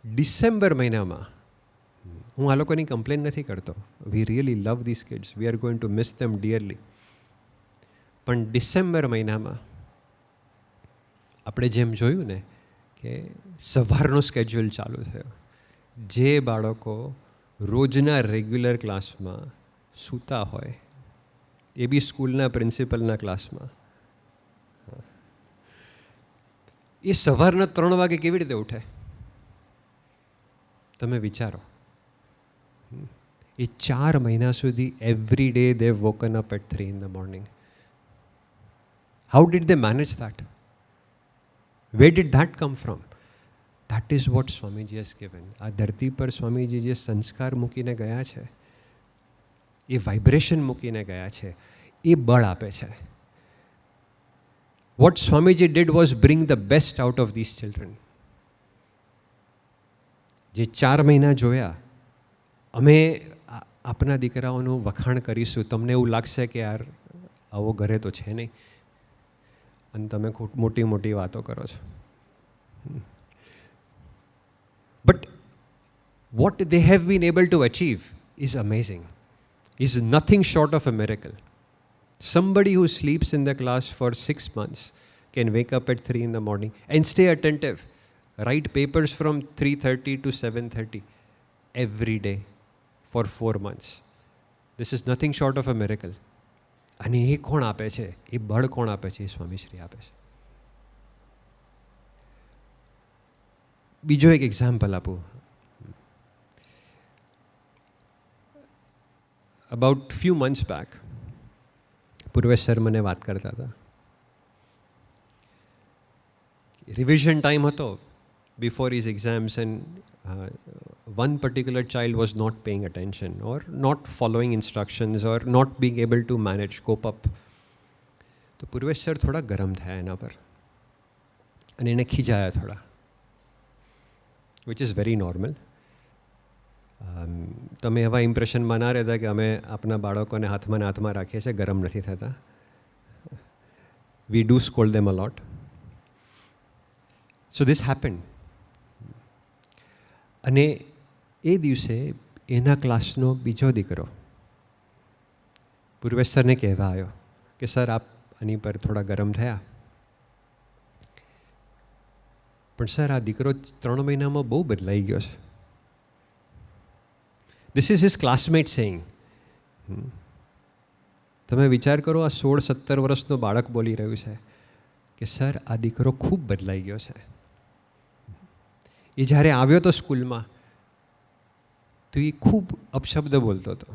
ડિસેમ્બર મહિનામાં હું આ લોકોની કમ્પ્લેન નથી કરતો. We really love this kids, we are going to miss them dearly. પણ ડિસેમ્બર મહિનામાં આપણે જેમ જોયું ને કે સવારનો સ્કેડ્યુલ ચાલુ થયો. જે બાળકો રોજના રેગ્યુલર ક્લાસમાં સૂતા હોય, એ બી સ્કૂલના પ્રિન્સિપલના ક્લાસમાં, એ સવારના 3 વાગે કેવી રીતે ઉઠે? તમે વિચારો. એ 4 મહિના સુધી every day they woken up at 3 in the morning. How did they manage that? Where did that come from? That is what Swamiji has given. આ ધરતી પર સ્વામીજી જે સંસ્કાર મૂકીને ગયા છે, એ વાઇબ્રેશન મૂકીને ગયા છે, એ બળ આપે છે. What Swamiji did was bring the best out of these children. જે 4 મહિના જોયા, અમે આપણા દીકરાઓનું વખાણ કરીશું. તમને એવું લાગશે કે યાર આવો ઘરે તો છે નહીં, અને તમે મોટી મોટી વાતો કરો છો. But what they have been able to achieve is amazing, is nothing short of a miracle. Somebody who sleeps in the class for 6 months can wake up at 3 in the morning and stay attentive, write papers from 3:30 to 7:30 every day for 4 months. This is nothing short of a miracle. અને એ કોણ આપે છે? એ બળ કોણ આપે છે? એ સ્વામીશ્રી આપે છે. બીજો એક એક્ઝામ્પલ આપું. About few months back Purvesh sir મને વાત કરતા હતા. રિવિઝન ટાઈમ હતો before his exams, and one particular child was not paying attention or not following instructions or not being able to manage, cope up. તો Purvesh sir થોડા ગરમ થયા એના પર અને એને ખીજાયા થોડા, which is very normal. તમે એવા ઇમ્પ્રેશનમાં ના રહેતા કે અમે આપણા બાળકોને હાથમાં રાખીએ છીએ, ગરમ નથી થતા. We do scold them a lot. So this happened. અને એ દિવસે એના ક્લાસનો બીજો દીકરો પૂર્વેશ સરને કહેવા આવ્યો કે સર આપ આની પર થોડા ગરમ થયા, પણ સર આ દીકરો 3 મહિનામાં બહુ બદલાઈ ગયો છે. This is his classmate saying. તમે વિચાર કરો, આ 16-17 વર્ષનો બાળક બોલી રહ્યું છે કે સર આ દીકરો ખૂબ બદલાઈ ગયો છે. એ જ્યારે આવ્યો તો સ્કૂલમાં તો એ ખૂબ અપશબ્દ બોલતો હતો,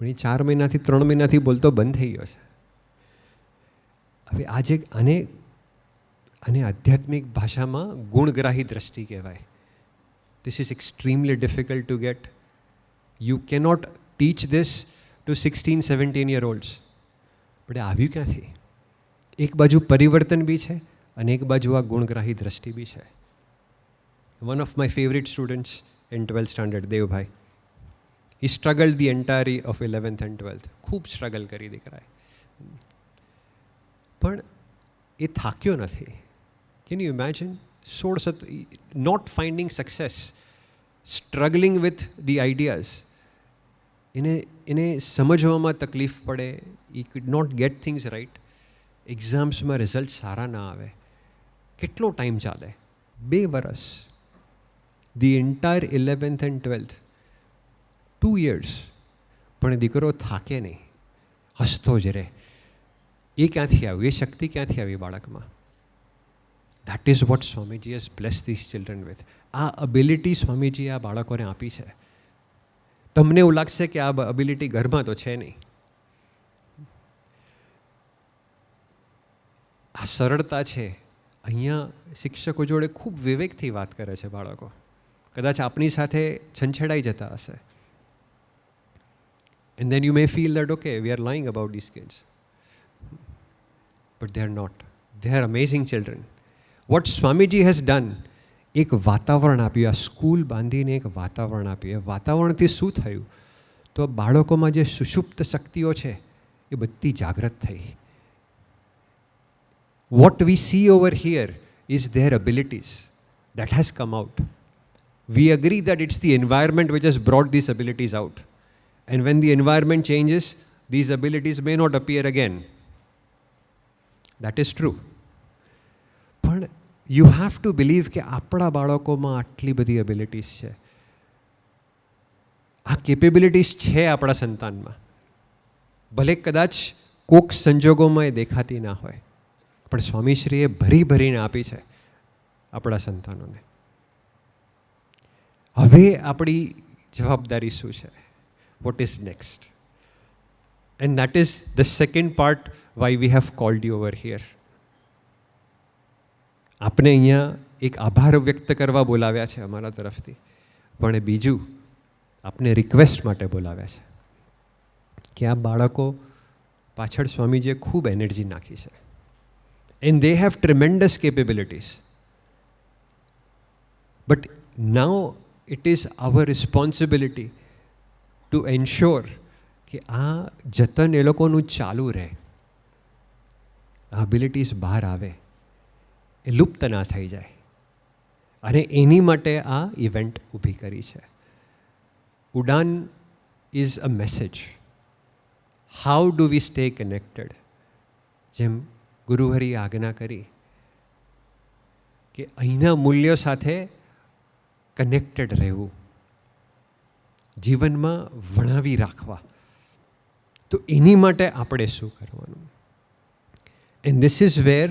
પણ એ 4 મહિનાથી 3 મહિનાથી બોલતો બંધ થઈ ગયો છે. હવે આજે આને આધ્યાત્મિક ભાષામાં ગુણગ્રાહી દ્રષ્ટિ કહેવાય. This is extremely difficult to get. You cannot teach this to 16-17 year olds. પણ આવ્યું ક્યાંથી? એક બાજુ પરિવર્તન બી છે અને એક બાજુ આ ગુણગ્રાહી દ્રષ્ટિ બી છે. One of my favourite students in 12th standard, Devbhai, he struggled the entire of 11th and 12th. ખૂબ સ્ટ્રગલ કરી દીકરાએ, પણ એ થાક્યો નથી. Can you imagine? 16 not finding success, struggling with the ideas. એને સમજવામાં તકલીફ પડે, ઈ could not get things right. એક્ઝામ્સમાં રિઝલ્ટ સારા ના આવે. કેટલો ટાઈમ ચાલે? 2 વર્ષ. The entire 11th and 12th, 2 years. પણ દીકરો થાકે નહીં, હસતો જ રહે. એ ક્યાંથી આવ્યું? એ શક્તિ ક્યાંથી આવી બાળકમાં? That is what Swamiji has bless this children with. આ અબિલિટી સ્વામીજીએ આ બાળકોને આપી છે. તમને એવું લાગશે કે આ અબિલિટી ઘરમાં તો છે નહીં. આ સરળતા છે. અહીંયા શિક્ષકો જોડે ખૂબ વિવેકથી વાત કરે છે બાળકો. કદાચ આપણી સાથે છંછેડાઈ જતા હશે. And then you may feel that, okay, we are lying about these kids. But they are not. They are amazing children. What Swamiji has done, એક વાતાવરણ આપ્યું. આ સ્કૂલ બાંધીને એક વાતાવરણ આપ્યું. એ વાતાવરણથી શું થયું? તો બાળકોમાં જે સુષુપ્ત શક્તિઓ છે એ બધી જાગૃત થઈ. What we see over here is their abilities that has come out. We agree that it's the environment which has brought these abilities out. And when the environment changes, these abilities may not appear again. That is true. But you have to believe કે આપણા બાળકોમાં આટલી બધી abilities છે. આ capabilities છે આપણા સંતાનમાં. ભલે કદાચ કોક સંજોગોમાં એ દેખાતી ના હોય, પણ સ્વામીશ્રીએ ભરીને આપી છે આપણા સંતાનોને. હવે આપણી જવાબદારી શું છે? What is next? And that is the second part why we have called you over here. આપને અહીંયા એક આભાર વ્યક્ત કરવા બોલાવ્યા છે અમારા તરફથી, પણ બીજું આપને રિક્વેસ્ટ માટે બોલાવ્યા છે કે આ બાળકો પાછળ સ્વામીજીએ ખૂબ એનર્જી નાખી છે. And they have tremendous capabilities. But now it is our responsibility to ensure કે આ જતન એ લોકોનું ચાલુ રહે, આ એબિલિટીઝ બહાર આવે, એ લુપ્ત ના થઈ જાય. અને એની માટે આ ઇવેન્ટ ઊભી કરી છે. ઉડાન is a message. How do we stay connected? જેમ ગુરુહરિએ આજ્ઞા કરી કે અહીંના મૂલ્યો સાથે કનેક્ટેડ રહેવું, જીવનમાં વણાવી રાખવા. તો એની માટે આપણે શું કરવાનું? And this is where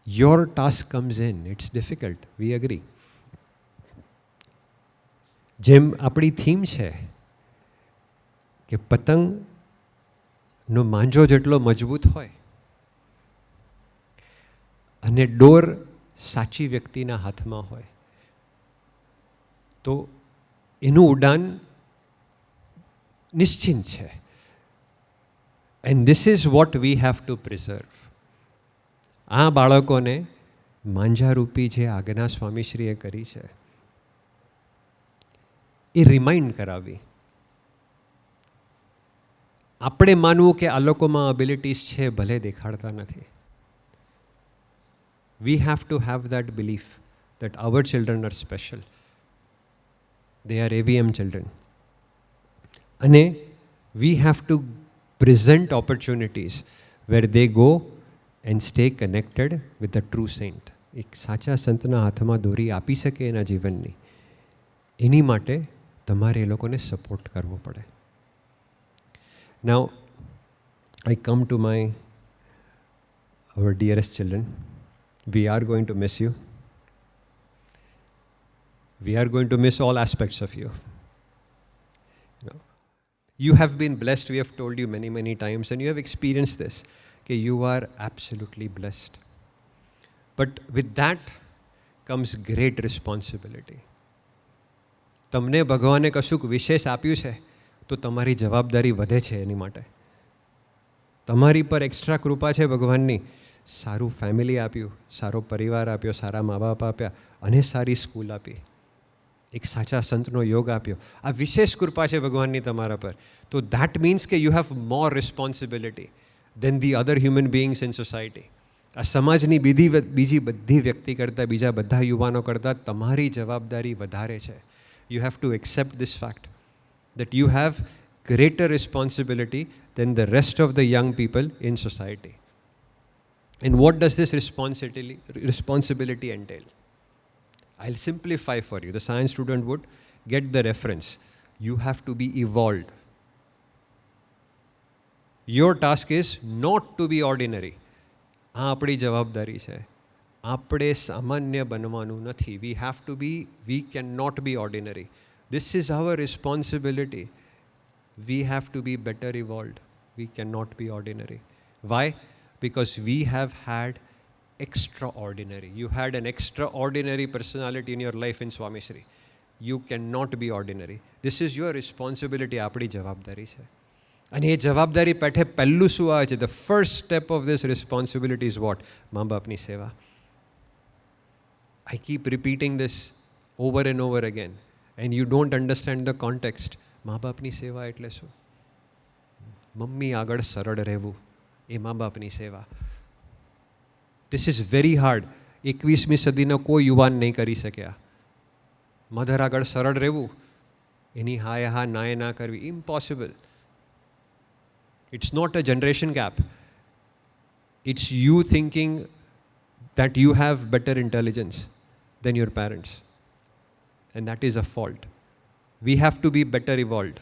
your task comes in. It's difficult, we agree. જેમ આપણી થીમ છે કે પતંગનો માંજો જેટલો મજબૂત હોય અને ડોર સાચી વ્યક્તિના હાથમાં હોય તો એનું ઉડાન નિશ્ચિંત છે. And this is what we have to preserve. આ બાળકોને માંજારૂપી જે આજ્ઞા સ્વામીશ્રીએ કરી છે એ રિમાઇન્ડ કરાવી. આપણે માનવું કે આ લોકોમાં એબિલિટીઝ છે, ભલે દેખાડતા નથી. We have to have that belief that our children are special. They are AVM children. And we have to present opportunities where they go and stay connected with the true saint. એક સાચા સંતના હાથમાં દોરી આપી શકે એના જીવનની, એની માટે તમારે એ લોકોને સપોર્ટ કરવો પડે. Now, I come to our dearest children. We are going to miss you. We are going to miss all aspects of you. You have been blessed, we have told you many, many times, and you have experienced this. Okay, you are absolutely blessed. But with that comes great responsibility. તમને ભગવાને કશુંક વિશેષ આપ્યું છે તો તમારી જવાબદારી વધે છે એની માટે. તમારી પર એક્સ્ટ્રા કૃપા છે ભગવાનની. સારું ફેમિલી આપ્યું, સારો પરિવાર આપ્યો, સારા મા બાપ આપ્યા અને સારી સ્કૂલ આપી. એક સાચા સંતનો યોગ આપ્યો. આ વિશેષ કૃપા છે ભગવાનની તમારા પર. તો that means કે you have more responsibility than the other human beings in society. આ સમાજની બીજી બધી વ્યક્તિ કરતાં, બીજા બધા યુવાનો કરતાં તમારી જવાબદારી વધારે છે. You have to accept this fact that you have greater responsibility than the rest of the young people in society. And what does this responsibility entail? I'll simplify for you. The science student would get the reference. You have to be evolved. Your task is not to be ordinary. આ આપણી જવાબદારી છે. આપણે સામાન્ય બનવાનું નથી. We cannot be ordinary. This is our responsibility. We have to be better evolved. We cannot be ordinary. Why? Because we have had extraordinary. You had an extraordinary personality in your life in Swami Shri. You cannot be ordinary. This is your responsibility. આપણી જવાબદારી છે. અને એ જવાબદારી પેઠે પહેલું શું આવે છે? The first step of this responsibility is what? મા બાપની સેવા. I keep repeating this over and over again, and you don't understand the context. મા બાપની સેવા એટલે શું? મમ્મી આગળ સરળ રહેવું, એ મા બાપની સેવા. This is very hard. 21મી સદીનો કોઈ યુવાન નહીં કરી શક્યા. મધર આગળ સરળ રહેવું, એની હાય હા નાય ના કરવી, impossible. It's not a generation gap. It's you thinking that you have better intelligence than your parents. And that is a fault. We have to be better evolved.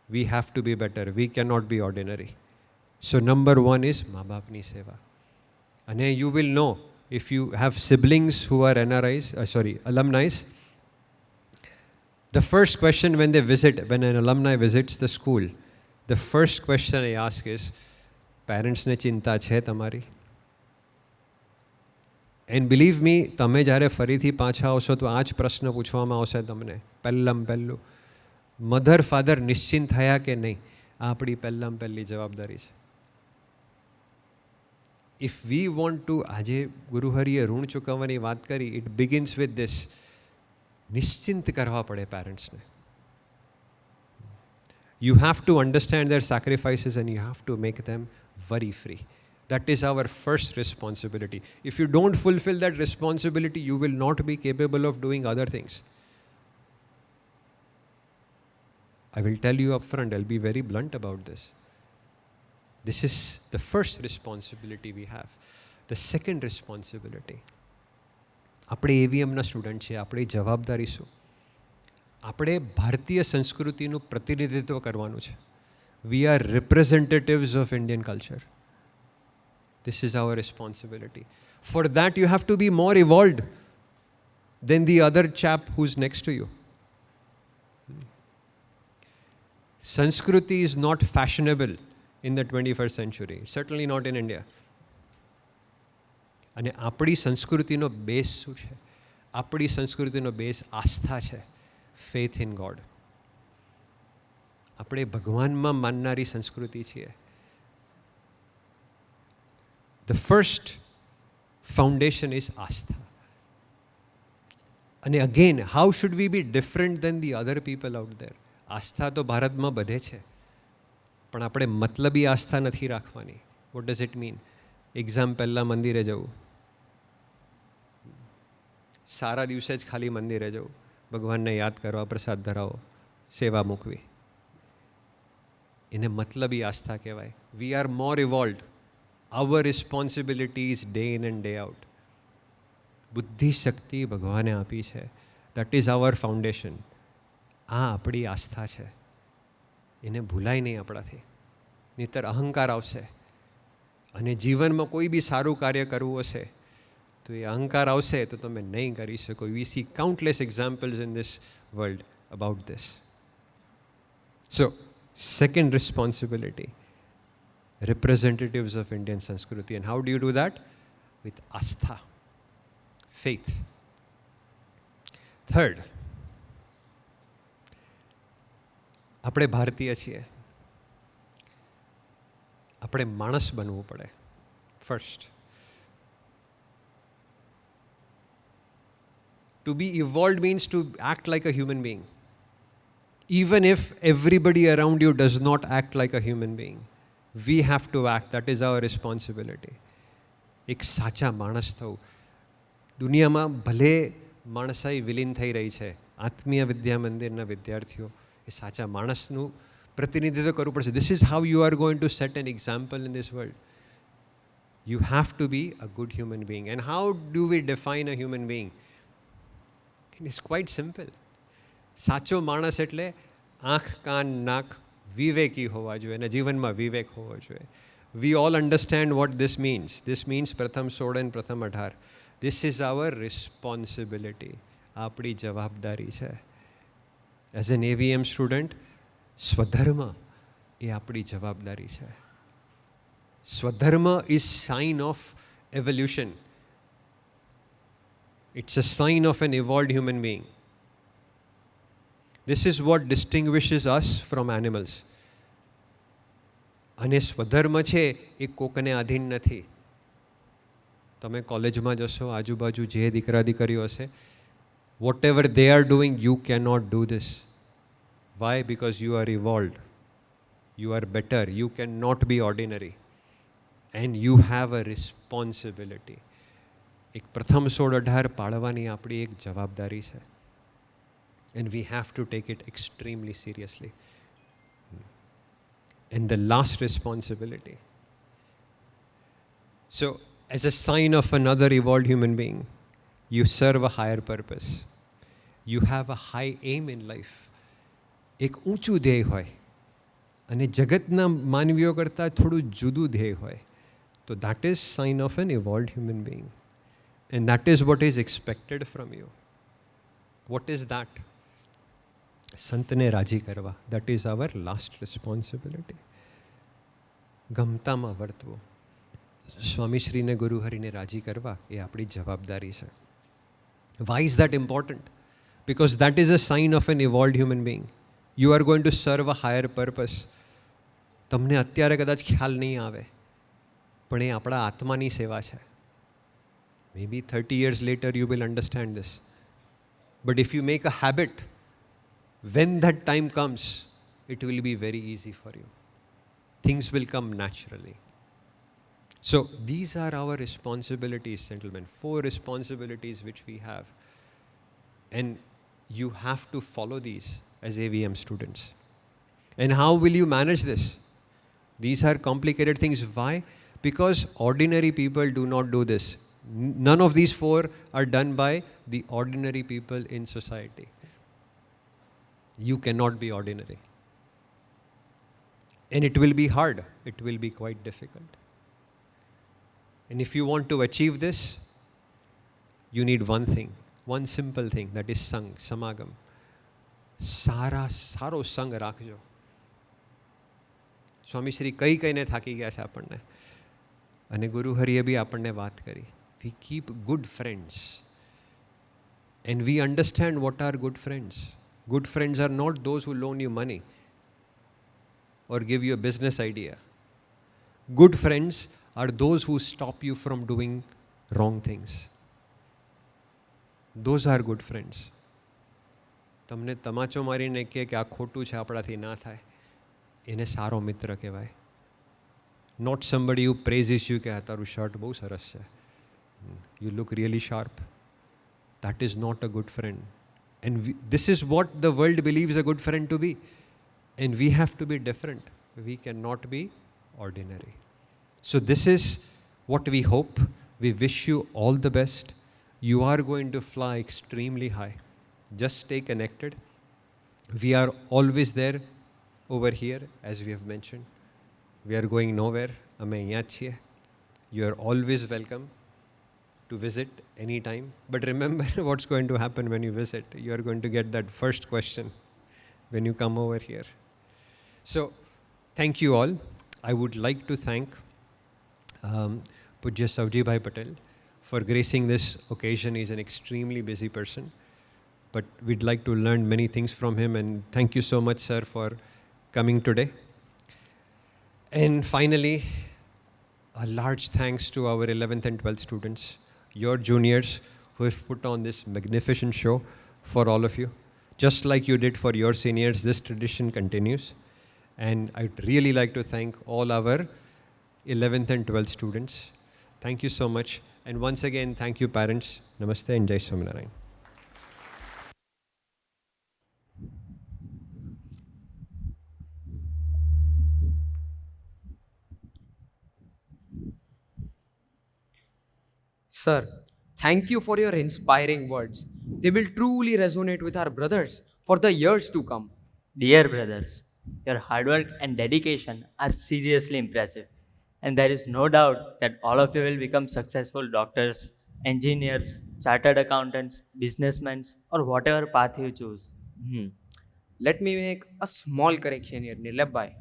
We have to be better. We cannot be ordinary. So number one is maa baapni seva. And you will know if you have siblings who are alumni. The first question when an alumni visits the school, the first question I ask is, parents ne chinta છે તમારી? And believe me, તમે જ્યારે ફરીથી પાછા આવશો તો આ જ પ્રશ્ન પૂછવામાં આવશે તમને. પહેલું મધર ફાધર નિશ્ચિંત થયા કે નહીં? આ આપણી પહેલી જવાબદારી છે. If we want to, આજે ગુરુહરિએ ઋણ ચૂકવવાની વાત કરી, it begins with this. નિશ્ચિંત કરવા પડે પેરેન્ટ્સને. You have to understand their sacrifices and you have to make them worry free. That is our first responsibility. If you don't fulfill that responsibility, you will not be capable of doing other things. I will tell you up front, I'll be very blunt about this. This is the first responsibility we have. The second responsibility. આપણે AVMના student છે, આપણી જવાબદારી શું? આપણે ભારતીય સંસ્કૃતિનું પ્રતિનિધિત્વ કરવાનું છે. We are representatives of Indian culture. This is our responsibility. For that, you have to be more evolved than the other chap who's next to you. Sanskriti is not fashionable in the 21st century, certainly not in India. અને આપણી સંસ્કૃતિનો base શું છે? આપણી સંસ્કૃતિનો base આસ્થા છે, faith in God. આપણે ભગવાનમાં માનનારી સંસ્કૃતિ છીએ. The first foundation is Astha. And again, how should we be different than the other people out there? આસ્થા તો ભારતમાં બધે છે, પણ આપણે મતલબી આસ્થા નથી રાખવાની. What does it mean? Exam પહેલાં મંદિરે જવું, સારા દિવસે જ ખાલી મંદિરે જવું, ભગવાનને યાદ કરવા, પ્રસાદ ધરાવો, સેવા મૂકવી, એને મતલબી આસ્થા કહેવાય. We are more evolved. Our responsibilities day in and day out. બુદ્ધિ શક્તિ ભગવાને આપી છે. That is our foundation. આ આપણી આસ્થા છે, એને ભૂલાય નહીં આપણાથી, નહીંતર અહંકાર આવશે. અને જીવનમાં કોઈ બી સારું કાર્ય કરવું હશે તો એ અહંકાર આવશે તો તમે નહીં કરી શકો. We see countless examples in this world about this. So second responsibility, representatives of Indian Sanskriti. And how do you do that? With astha, faith. Third, આપણે ભારતીય છીએ, આપણે માણસ બનવું પડે. First, to be evolved means to act like a human being. Even if everybody around you does not act like a human being, we have to act. That is our responsibility. એક સાચા માણસ થવું. દુનિયામાં ભલે માણસાઈ વિલીન થઈ રહી છે, આત્મીય વિદ્યા મંદિરના વિદ્યાર્થીઓ એ સાચા માણસનું પ્રતિનિધિત્વ કરવું પડશે. This is how you are going to set an example in this world. You have to be a good human being. And how do we define a human being? It is quite simple. સાચો માણસ એટલે આંખ, કાન, નાક વિવેકી હોવા જોઈએ અને જીવનમાં વિવેક હોવો જોઈએ. We all understand what this means. This means પ્રથમ 16 અને પ્રથમ 18. This is our responsibility. આપણી જવાબદારી છે. એઝ એન AVM સ્ટુડન્ટ, સ્વધર્મ એ આપણી જવાબદારી છે. સ્વધર્મ is sign of evolution. It's a sign of an evolved human being. This is what distinguishes us from animals. અને સ્વધર્મ છે એ કોકને આધીન નથી. તમે કોલેજમાં જશો, આજુબાજુ જે દીકરા દીકરીઓ હશે, whatever they are doing, you can not do this. Why? Because you are evolved, you are better, you can not be ordinary and you have a responsibility. એક પ્રથમ 16-18 પાળવાની આપણી એક જવાબદારી છે. And we have to take it extremely seriously. And the last responsibility. So, as a sign of another evolved human being, you serve a higher purpose. You have a high aim in life. એક ઊંચું ધ્યેય હોય અને જગતના માનવીઓ કરતાં થોડું જુદું ધ્યેય હોય તો that is sign of an evolved human being. And that is what is expected from you. What is that? સંતને રાજી કરવા. That is our last responsibility. ગમતામાં વર્તવું, સ્વામીશ્રીને ગુરુહરિને રાજી કરવા એ આપણી જવાબદારી છે. Why is that important? Because that is a sign of an evolved human being. You are going to serve a higher purpose. તમને અત્યારે કદાચ ખ્યાલ નહીં આવે પણ એ આપણા આત્માની સેવા છે. મે બી 30 years later you will understand this. But if you make a habit, when that time comes, it will be very easy for you. Things will come naturally. So these are our responsibilities, gentlemen. 4 responsibilities which we have. And you have to follow these as AVM students. And how will you manage this? These are complicated things. Why? Because ordinary people do not do this. None of these 4 are done by the ordinary people in society. You cannot be ordinary. And it will be hard. It will be quite difficult. And if you want to achieve this, you need one thing, one simple thing, that is sang, samagam. સારો સંગ રાખજો. સ્વામીશ્રી કહીને થાકી ગયા છે આપણને અને ગુરુહરિએ બી આપણને વાત કરી. We keep good friends. And we understand what are good friends. Good friends are not those who loan you money or give you a business idea. Good friends are those who stop you from doing wrong things. Those are good friends. તમને તમાચો મારીને કહે કે આ ખોટું છે, આપણાથી ના થાય, એને સારો મિત્ર કહેવાય. Not somebody who praises you કે આ તારું શર્ટ બહુ સરસ છે, you look really sharp. that is not a good friend. And this is what the world believes a good friend to be. And we have to be different. We cannot be ordinary. So this is what we hope. We wish you all the best. You are going to fly extremely high. Just stay connected. We are always there over here, as we have mentioned. We are going nowhere. અમે અહીંયા જ છીએ. You are always welcome to visit anytime. But remember what's going to happen when you visit. You are going to get that first question when you come over here. So, thank you all. I would like to thank Pujya Savji Patel for gracing this occasion. He's an extremely busy person. But we'd like to learn many things from him. And thank you so much, sir, for coming today. And finally, a large thanks to our 11th and 12th students, your juniors, who have put on this magnificent show for all of you. Just like you did for your seniors, this tradition continues. And I'd really like to thank all our 11th and 12th students. Thank you so much. And once again, thank you, parents. Namaste and Jai Swaminarayan. Sir, thank you for your inspiring words. They will truly resonate with our brothers for the years to come. Dear brothers, your hard work and dedication are seriously impressive. And there is no doubt that all of you will become successful doctors, engineers, chartered accountants, businessmen, or whatever path you choose. Let me make a small correction here, Nirlab bhai.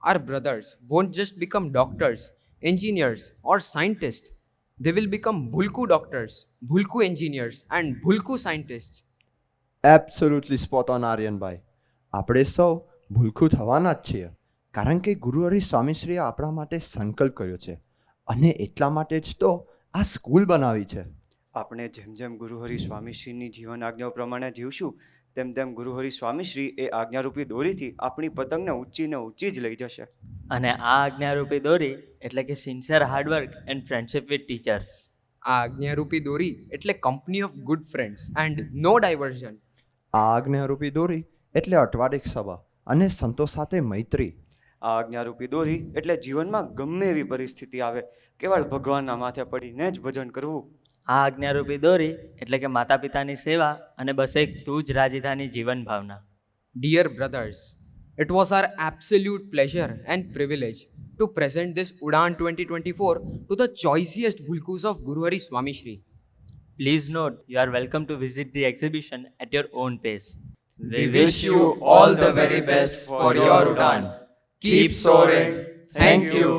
Our brothers won't just become doctors, engineers, or scientists. They will become Bhulku doctors, Bhulku engineers, and Bhulku scientists. Absolutely spot on, Aryanbhai. આપણે સૌ ભૂલખું થવાના જ છીએ, કારણ કે ગુરુ હરિ સ્વામીશ્રીએ આપણા માટે સંકલ્પ કર્યો છે અને એટલા માટે જ તો આ સ્કૂલ બનાવી છે. આપણે જેમ જેમ ગુરુહરિ સ્વામીશ્રીની જીવન આજ્ઞાઓ પ્રમાણે જીવશું તેમ તેમ ગુરુહરિ સ્વામીશ્રી એ આજ્ઞારૂપી દોરીથી આપણી પતંગને ઊંચી ને ઊંચી જ લઈ જશે. અને આ આજ્ઞારૂપી દોરી એટલે કે sincere hard work and friendship with teachers. આ આજ્ઞારૂપી દોરી એટલે company of good friends and no diversion. આ આજ્ઞારૂપી દોરી એટલે અઠવાડિક સભા અને સંતો સાથે મૈત્રી. આ આજ્ઞારૂપી દોરી એટલે જીવનમાં ગમે એવી પરિસ્થિતિ આવે કેવળ ભગવાનના માથે પડીને જ ભજન કરવું. આ આજ્ઞારૂપી દોરી એટલે કે માતા પિતાની સેવા અને બસ એક તું જ રાજીધાની જીવન ભાવના. Dear brothers, it was our absolute pleasure and privilege to present this Udan 2024 to the choicest Bhulkus of Guru Hari Swami Shri. Please note, you are welcome to visit the exhibition at your own pace. We wish you all the very best for your Udan. Keep soaring. Thank you.